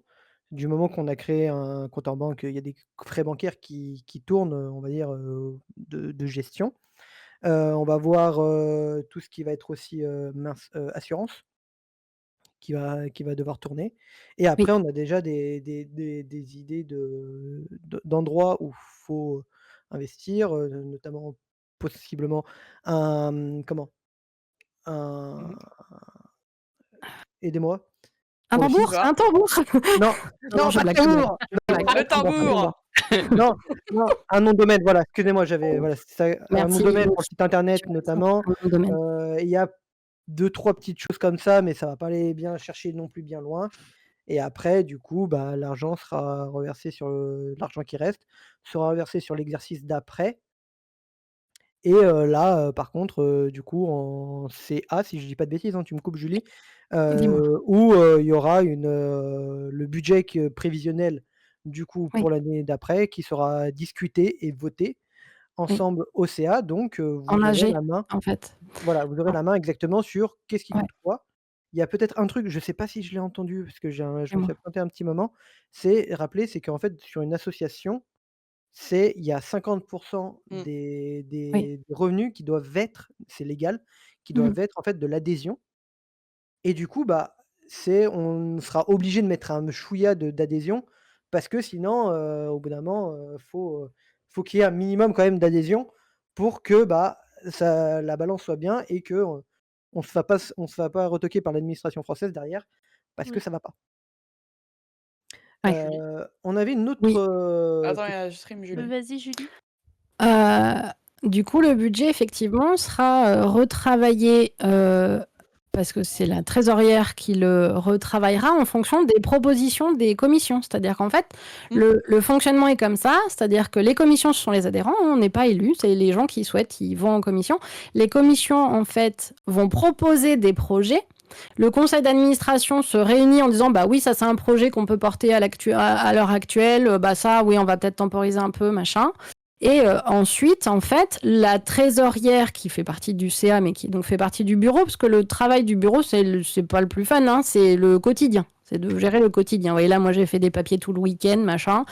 Du moment qu'on a créé un compte en banque, il y a des frais bancaires qui tournent, on va dire, de gestion. On va voir, tout ce qui va être aussi, assurance qui va devoir tourner et après on a déjà des idées d'endroits où faut investir, notamment possiblement un, comment? Un aidez-moi? Un Pour le tambour, FIFA. un tambour. Non, Non, non, je pas blague, de je blague. tambour! Le tambour. Non, non, un nom de domaine, voilà, excusez-moi, voilà, c'est ça, un nom Merci. de domaine pour le site internet notamment. Un domaine. Il y a 2-3 petites choses comme ça, mais ça va pas aller bien chercher non plus bien loin et après du coup, bah, l'argent sera reversé sur l'argent qui reste sera reversé sur l'exercice d'après et là, par contre, du coup en CA, si je dis pas de bêtises, hein, tu me coupes Julie, Dis-moi. où, il y aura le budget prévisionnel du coup Oui. pour l'année d'après qui sera discuté et voté ensemble au CA donc vous En aurez AG, la main. en fait. Voilà, vous aurez la main exactement sur qu'est-ce qui Ouais. coûte quoi. Il y a peut-être un truc, je sais pas si je l'ai entendu parce que je me suis Dis-moi. absenté un petit moment, c'est qu'en fait sur une association, il y a 50 Mmh. des revenus qui doivent être, c'est légal, qui Mmh. doivent être en fait de l'adhésion et du coup, bah, on sera obligé de mettre un chouïa d'adhésion parce que sinon, au bout d'un moment, faut qu'il y ait un minimum quand même d'adhésion pour que, bah, la balance soit bien et que, on se fasse pas retoquer par l'administration française derrière parce que Oui. ça va pas. Ouais. On avait une autre, Oui. Attends, il y a stream Julie. Vas-y, Julie. Du coup, le budget, effectivement, sera retravaillé parce que c'est la trésorière qui le retravaillera en fonction des propositions des commissions. C'est-à-dire qu'en fait, le fonctionnement est comme ça, c'est-à-dire que les commissions, ce sont les adhérents, on n'est pas élus, c'est les gens qui souhaitent, ils vont en commission. Les commissions, en fait, vont proposer des projets. Le conseil d'administration se réunit en disant bah oui, ça c'est un projet qu'on peut porter à l'heure actuelle, bah ça oui, on va peut-être temporiser un peu, machin. Et ensuite, en fait, la trésorière qui fait partie du CA, mais qui donc fait partie du bureau, parce que le travail du bureau, c'est pas le plus fun, hein, c'est le quotidien. C'est de gérer le quotidien. Vous voyez, là, moi, j'ai fait des papiers tout le week-end, machin.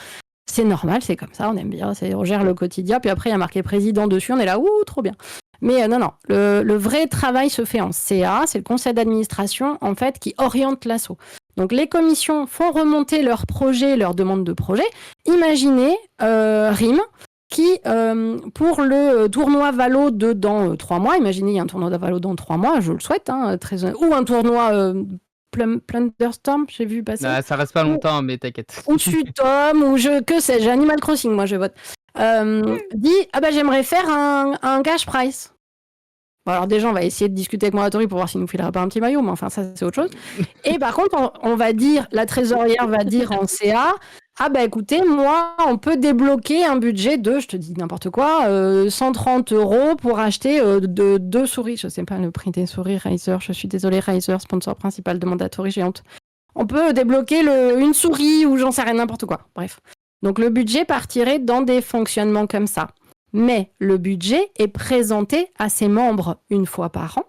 C'est normal, c'est comme ça, on aime bien, on gère le quotidien. Puis après, il y a marqué président dessus, on est là, ouh, trop bien. Mais non, le vrai travail se fait en CA, c'est le conseil d'administration, en fait, qui oriente l'asso. Donc, les commissions font remonter leurs projets, leurs demandes de projets. Imaginez RIM, qui, pour le tournoi Valo dans 3 mois, imaginez, il y a un tournoi de Valo dans 3 mois, je le souhaite, hein, ou un tournoi Plunderstorm, j'ai vu passer. Nah, ça reste pas longtemps, mais t'inquiète. Ou Sutom, ou que sais-je, Animal Crossing, moi je vote. Dit, ah bah j'aimerais faire un cash price. Bon, alors déjà, on va essayer de discuter avec Moratori pour voir s'il nous filera pas un petit maillot, mais enfin ça c'est autre chose. Et par contre, on va dire, la trésorière va dire en CA, ah bah écoutez, moi, on peut débloquer un budget de, je te dis n'importe quoi, 130 € pour acheter 2 souris. Je sais pas le prix des souris, Razer, je suis désolée, Razer, sponsor principal de Moratori, j'ai honte. On peut débloquer une souris ou j'en sais rien, n'importe quoi. Bref. Donc le budget partirait dans des fonctionnements comme ça. Mais le budget est présenté à ses membres une fois par an.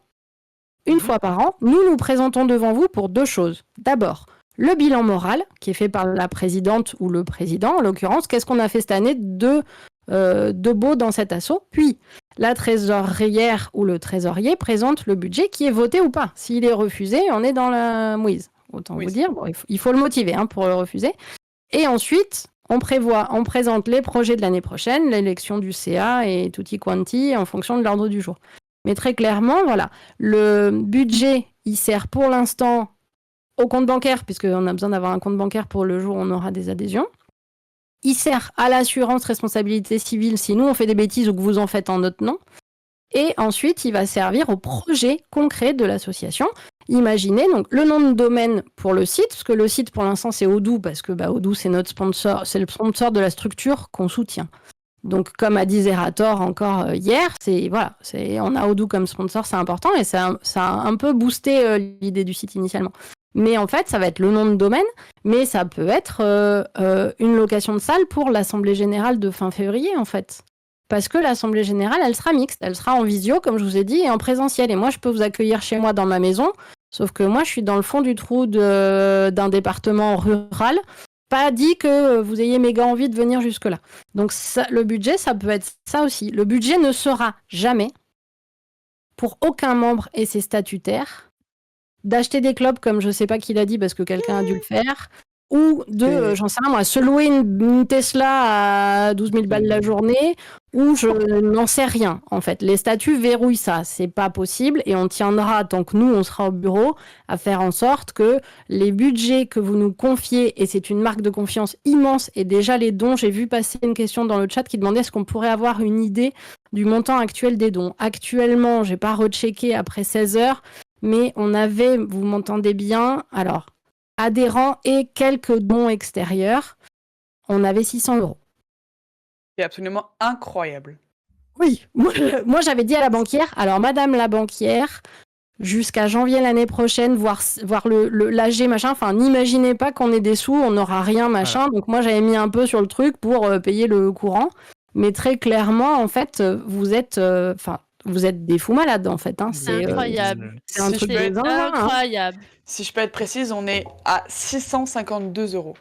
Une fois par an, nous présentons devant vous pour 2 choses. D'abord, le bilan moral, qui est fait par la présidente ou le président, en l'occurrence, qu'est-ce qu'on a fait cette année de beau dans cet assaut. Puis, la trésorière ou le trésorier présente le budget qui est voté ou pas. S'il est refusé, on est dans la mouise. Autant vous dire, bon, il faut le motiver pour le refuser. Et ensuite, on présente les projets de l'année prochaine, l'élection du CA et tutti quanti en fonction de l'ordre du jour. Mais très clairement, voilà, le budget, il sert pour l'instant au compte bancaire, puisqu'on a besoin d'avoir un compte bancaire pour le jour où on aura des adhésions. Il sert à l'assurance responsabilité civile si nous on fait des bêtises ou que vous en faites en notre nom. Et ensuite, il va servir au projet concret de l'association. Imaginez donc le nom de domaine pour le site, parce que le site pour l'instant c'est Odoo, parce que Odoo c'est notre sponsor, c'est le sponsor de la structure qu'on soutient. Donc comme a dit Zerator encore hier, on a Odoo comme sponsor, c'est important et ça a un peu boosté l'idée du site initialement. Mais en fait, ça va être le nom de domaine, mais ça peut être une location de salle pour l'Assemblée Générale de fin février, en fait. Parce que l'Assemblée Générale, elle sera mixte. Elle sera en visio, comme je vous ai dit, et en présentiel. Et moi, je peux vous accueillir chez moi dans ma maison, sauf que moi, je suis dans le fond du trou d'un département rural. Pas dit que vous ayez méga envie de venir jusque-là. Donc, le budget, ça peut être ça aussi. Le budget ne sera jamais, pour aucun membre et ses statutaires, d'acheter des clopes, comme je sais pas qui l'a dit, parce que quelqu'un a dû le faire, ou de, j'en sais rien moi, se louer une Tesla à 12 000 balles la journée, ou je n'en sais rien, en fait. Les statuts verrouillent ça, c'est pas possible, et on tiendra, tant que nous, on sera au bureau, à faire en sorte que les budgets que vous nous confiez, et c'est une marque de confiance immense, et déjà les dons, j'ai vu passer une question dans le chat qui demandait est-ce qu'on pourrait avoir une idée du montant actuel des dons. Actuellement, j'ai pas rechecké après 16 heures, mais on avait, vous m'entendez bien, alors, adhérents et quelques dons extérieurs, on avait 600 €. C'est absolument incroyable. Oui, moi j'avais dit à la banquière, alors madame la banquière, jusqu'à janvier l'année prochaine, voir l'AG, machin, enfin n'imaginez pas qu'on ait des sous, on n'aura rien, machin, donc moi j'avais mis un peu sur le truc pour payer le courant, mais très clairement, en fait, vous êtes des fous malades, en fait. Hein. C'est incroyable. C'est un truc de dingue. Hein. Incroyable. Si je peux être précise, on est à 652 €.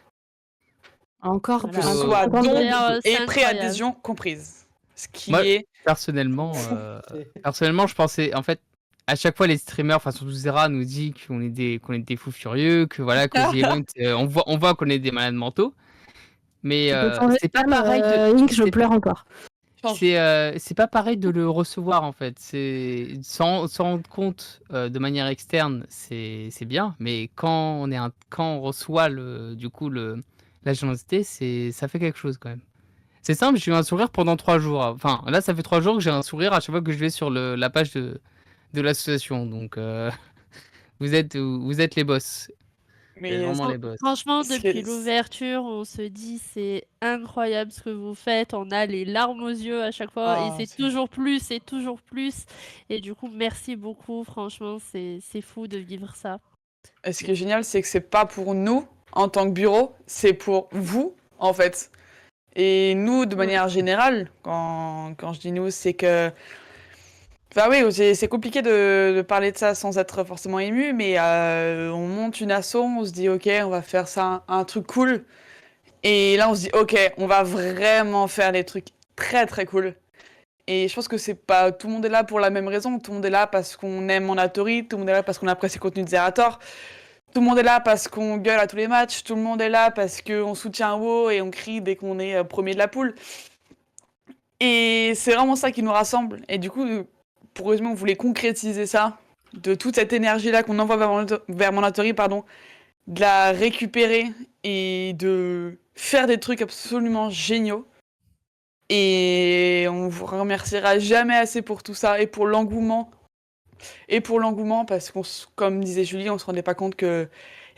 Encore Voilà. plus. Soit dons C'est et incroyable. préadhésion comprises. Ce qui Moi, est... personnellement, je pensais, en fait, à chaque fois les streamers, enfin surtout Zera, nous dit qu'on est des fous furieux, que voilà, qu'aux events, on voit qu'on est des malades mentaux. Mais c'est pas pareil Link, je pleure encore. c'est pas pareil de le recevoir en fait. C'est s'en rendre compte de manière externe, c'est bien, mais quand on reçoit la générosité, ça fait quelque chose quand même. C'est simple, j'ai eu un sourire pendant 3 jours. Enfin, là, ça fait 3 jours que j'ai un sourire à chaque fois que je vais sur la page de l'association. Donc, vous êtes les boss. Vous êtes Mais vraiment les boss. Franchement, C'est- depuis l'ouverture, on se dit c'est incroyable ce que vous faites. On a les larmes aux yeux à chaque fois et c'est toujours plus et toujours plus. Et du coup, merci beaucoup. Franchement, c'est fou de vivre ça. Et ce qui est génial, c'est que c'est pas pour nous en tant que bureau, c'est pour vous en fait. Et nous, de manière générale, quand je dis nous, c'est que... Enfin oui, c'est compliqué de parler de ça sans être forcément ému, mais on monte une asso, on se dit ok, on va faire ça un truc cool. Et là, on se dit ok, on va vraiment faire des trucs très très cool. Et je pense que c'est pas tout le monde est là pour la même raison. Tout le monde est là parce qu'on aime Mandatory, tout le monde est là parce qu'on apprécie le contenu de Zerator. Tout le monde est là parce qu'on gueule à tous les matchs, tout le monde est là parce qu'on soutient WoW et on crie dès qu'on est premier de la poule. Et c'est vraiment ça qui nous rassemble. Et du coup, pour résumer, on voulait concrétiser ça, de toute cette énergie-là qu'on envoie vers Mandatory, de la récupérer et de faire des trucs absolument géniaux. Et on vous remerciera jamais assez pour tout ça et pour l'engouement. Parce qu'on, comme disait Julie, on se rendait pas compte qu'il allait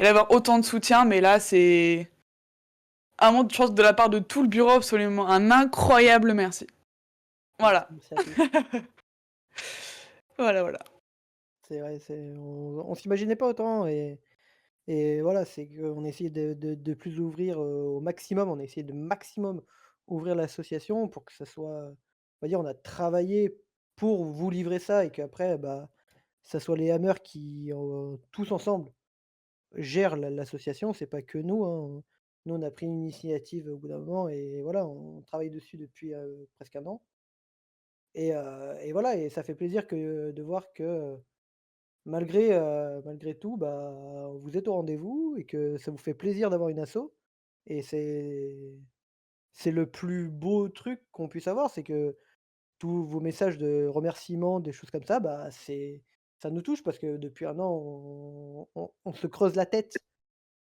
y avoir autant de soutien, mais là, c'est un mot de chance de la part de tout le bureau, absolument un incroyable merci. Voilà. Voilà. C'est vrai, on s'imaginait pas autant et voilà, c'est qu'on essayait de plus ouvrir au maximum, on a essayé de maximum ouvrir l'association pour que ça soit, on va dire, on a travaillé pour vous livrer ça et qu'après, ça soit les Hammers qui, tous ensemble, gèrent l'association. C'est pas que nous, hein. Nous, on a pris une initiative au bout d'un moment et voilà, on travaille dessus depuis presque 1 an. Et voilà, et ça fait plaisir de voir que malgré tout, vous êtes au rendez-vous et que ça vous fait plaisir d'avoir une asso et c'est le plus beau truc qu'on puisse avoir, c'est que tous vos messages de remerciements, des choses comme ça, ça nous touche parce que depuis un an, on se creuse la tête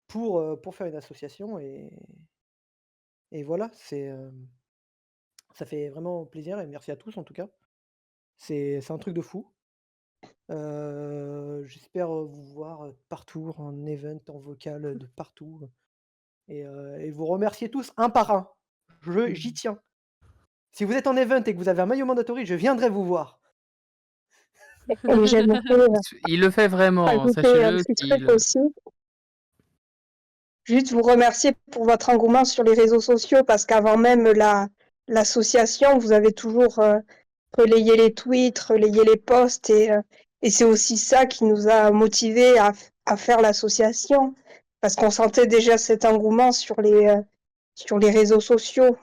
pour faire une association et voilà, ça fait vraiment plaisir et merci à tous en tout cas. C'est un truc de fou. J'espère, vous voir, partout, en event, en vocal, de partout, et vous remercier tous un par un. J'y tiens. Si vous êtes en event et que vous avez un maillot mandatory, je viendrai vous voir. Et j'aimerais Il le fait vraiment, ajouter un sachez-le petit qu'il truc aussi. Juste vous remercier pour votre engouement sur les réseaux sociaux parce qu'avant même l'association, vous avez toujours relayé les tweets, relayé les posts et c'est aussi ça qui nous a motivés à faire l'association parce qu'on sentait déjà cet engouement sur les réseaux sociaux.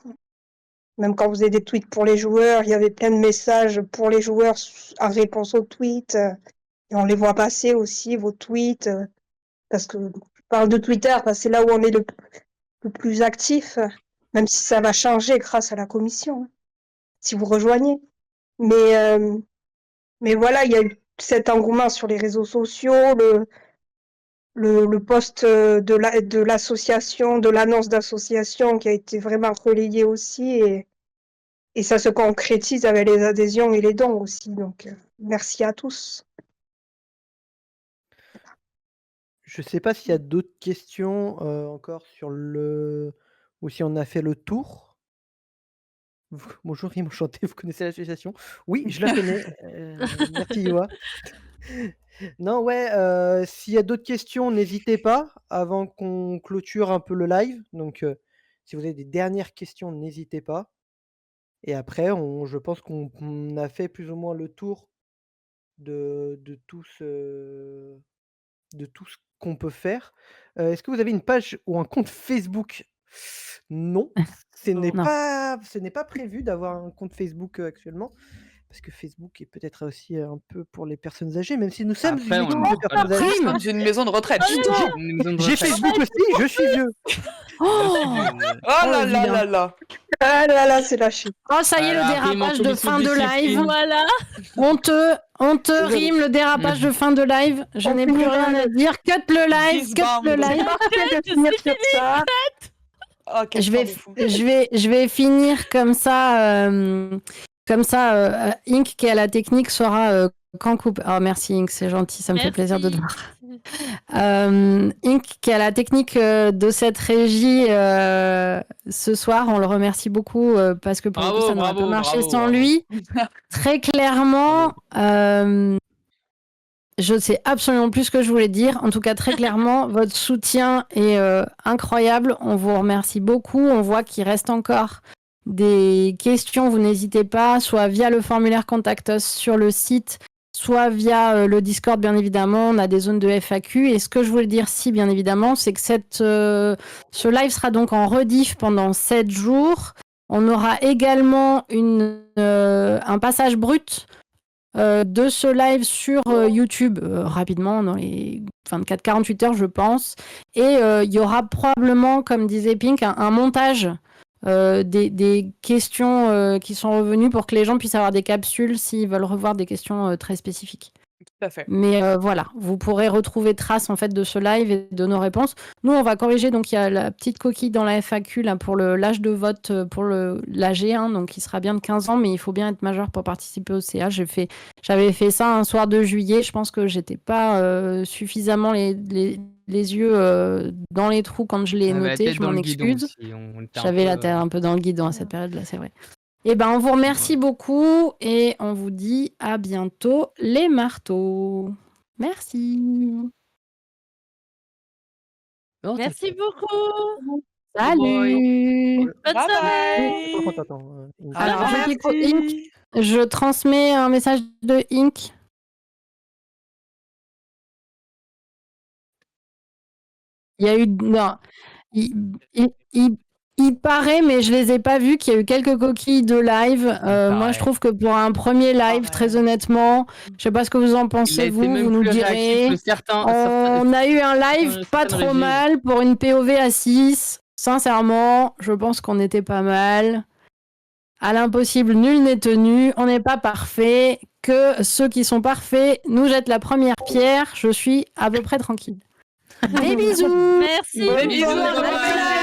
Même quand vous avez des tweets pour les joueurs, il y avait plein de messages pour les joueurs en réponse aux tweets. Et on les voit passer aussi, vos tweets. Parce que je parle de Twitter, parce que c'est là où on est le plus actif, même si ça va changer grâce à la commission, si vous rejoignez. Mais voilà, il y a eu cet engouement sur les réseaux sociaux, le post de l'association, de l'annonce d'association qui a été vraiment relayé aussi. Et ça se concrétise avec les adhésions et les dons aussi. Donc, merci à tous. Je sais pas s'il y a d'autres questions, encore sur ou si on a fait le tour? Bonjour Rime, enchanté, vous connaissez l'association? Oui, je la connais, merci Yoa. Non, ouais, s'il y a d'autres questions, n'hésitez pas avant qu'on clôture un peu le live. Donc, si vous avez des dernières questions, n'hésitez pas. Et après, je pense qu'on a fait plus ou moins le tour de tout ce qu'on peut faire. Est-ce que vous avez une page ou un compte Facebook? Non, ce n'est Non. pas prévu d'avoir un compte Facebook, actuellement. Parce que Facebook est peut-être aussi un peu pour les personnes âgées, même si nous sommes Après, une on équipe est de personnes âgées. Comme une maison de retraite. Une maison de J'ai retraite. Facebook aussi, je suis vieux. Oh, Oh là là vilain. là là. Ah là là, c'est lâché. Oh, ça y est, le Voilà, Rime en dérapage de commission fin de discipline. live. Voilà. Honteux, Désolée. Rime, le dérapage de fin de live. Je On n'ai plus finira rien à avec- dire. Cut le live, cut le Disband. live. Parfait de finir sur ça. Oh, quel Je temps vais, de fou. je vais finir comme ça. Ink qui est à la technique saura quand couper. Oh, merci Ink, c'est gentil, ça me fait plaisir de te voir. Ink qui est à la technique de cette régie ce soir, on le remercie beaucoup parce que pour le coup ça n'aurait pas marché sans lui. Très clairement, je sais absolument plus ce que je voulais dire. En tout cas, très clairement, votre soutien est incroyable. On vous remercie beaucoup. On voit qu'il reste encore des questions. Vous n'hésitez pas, soit via le formulaire Contact Us sur le site, soit via le Discord, bien évidemment. On a des zones de FAQ. Et ce que je voulais dire, si, bien évidemment, c'est que ce live sera donc en rediff pendant 7 jours. On aura également un passage brut de ce live sur YouTube rapidement dans les 24-48 heures je pense, et il y aura probablement, comme disait Pink, un montage des questions qui sont revenues pour que les gens puissent avoir des capsules s'ils veulent revoir des questions très spécifiques. Tout à fait. Mais voilà, vous pourrez retrouver trace en fait de ce live et de nos réponses. Nous, on va corriger, donc il y a la petite coquille dans la FAQ là, pour l'âge de vote pour l'AG, donc il sera bien de 15 ans, mais il faut bien être majeur pour participer au CA. J'avais fait ça un soir de juillet, je pense que j'étais pas suffisamment les yeux dans les trous quand je l'ai noté, je m'en excuse. J'avais la tête un peu dans le guidon à cette période-là, c'est vrai. Eh ben, on vous remercie beaucoup et on vous dit à bientôt les marteaux. Merci. Merci beaucoup. Salut. Bonne Bye soirée. bye. Attends. Alors, Merci. Ink, je transmets un message de Ink. Il y a eu... Non. Il paraît, mais je les ai pas vus, qu'il y a eu quelques coquilles de live. Moi, je trouve que pour un premier live, très honnêtement, je sais pas ce que vous en pensez, vous nous direz. On a eu un live pas trop mal pour une POV à 6. Sincèrement, je pense qu'on était pas mal. À l'impossible, nul n'est tenu. On n'est pas parfait. que ceux qui sont parfaits nous jettent la première pierre, je suis à peu près tranquille. Des bisous. Merci. Des bisous, beaucoup. bye bye.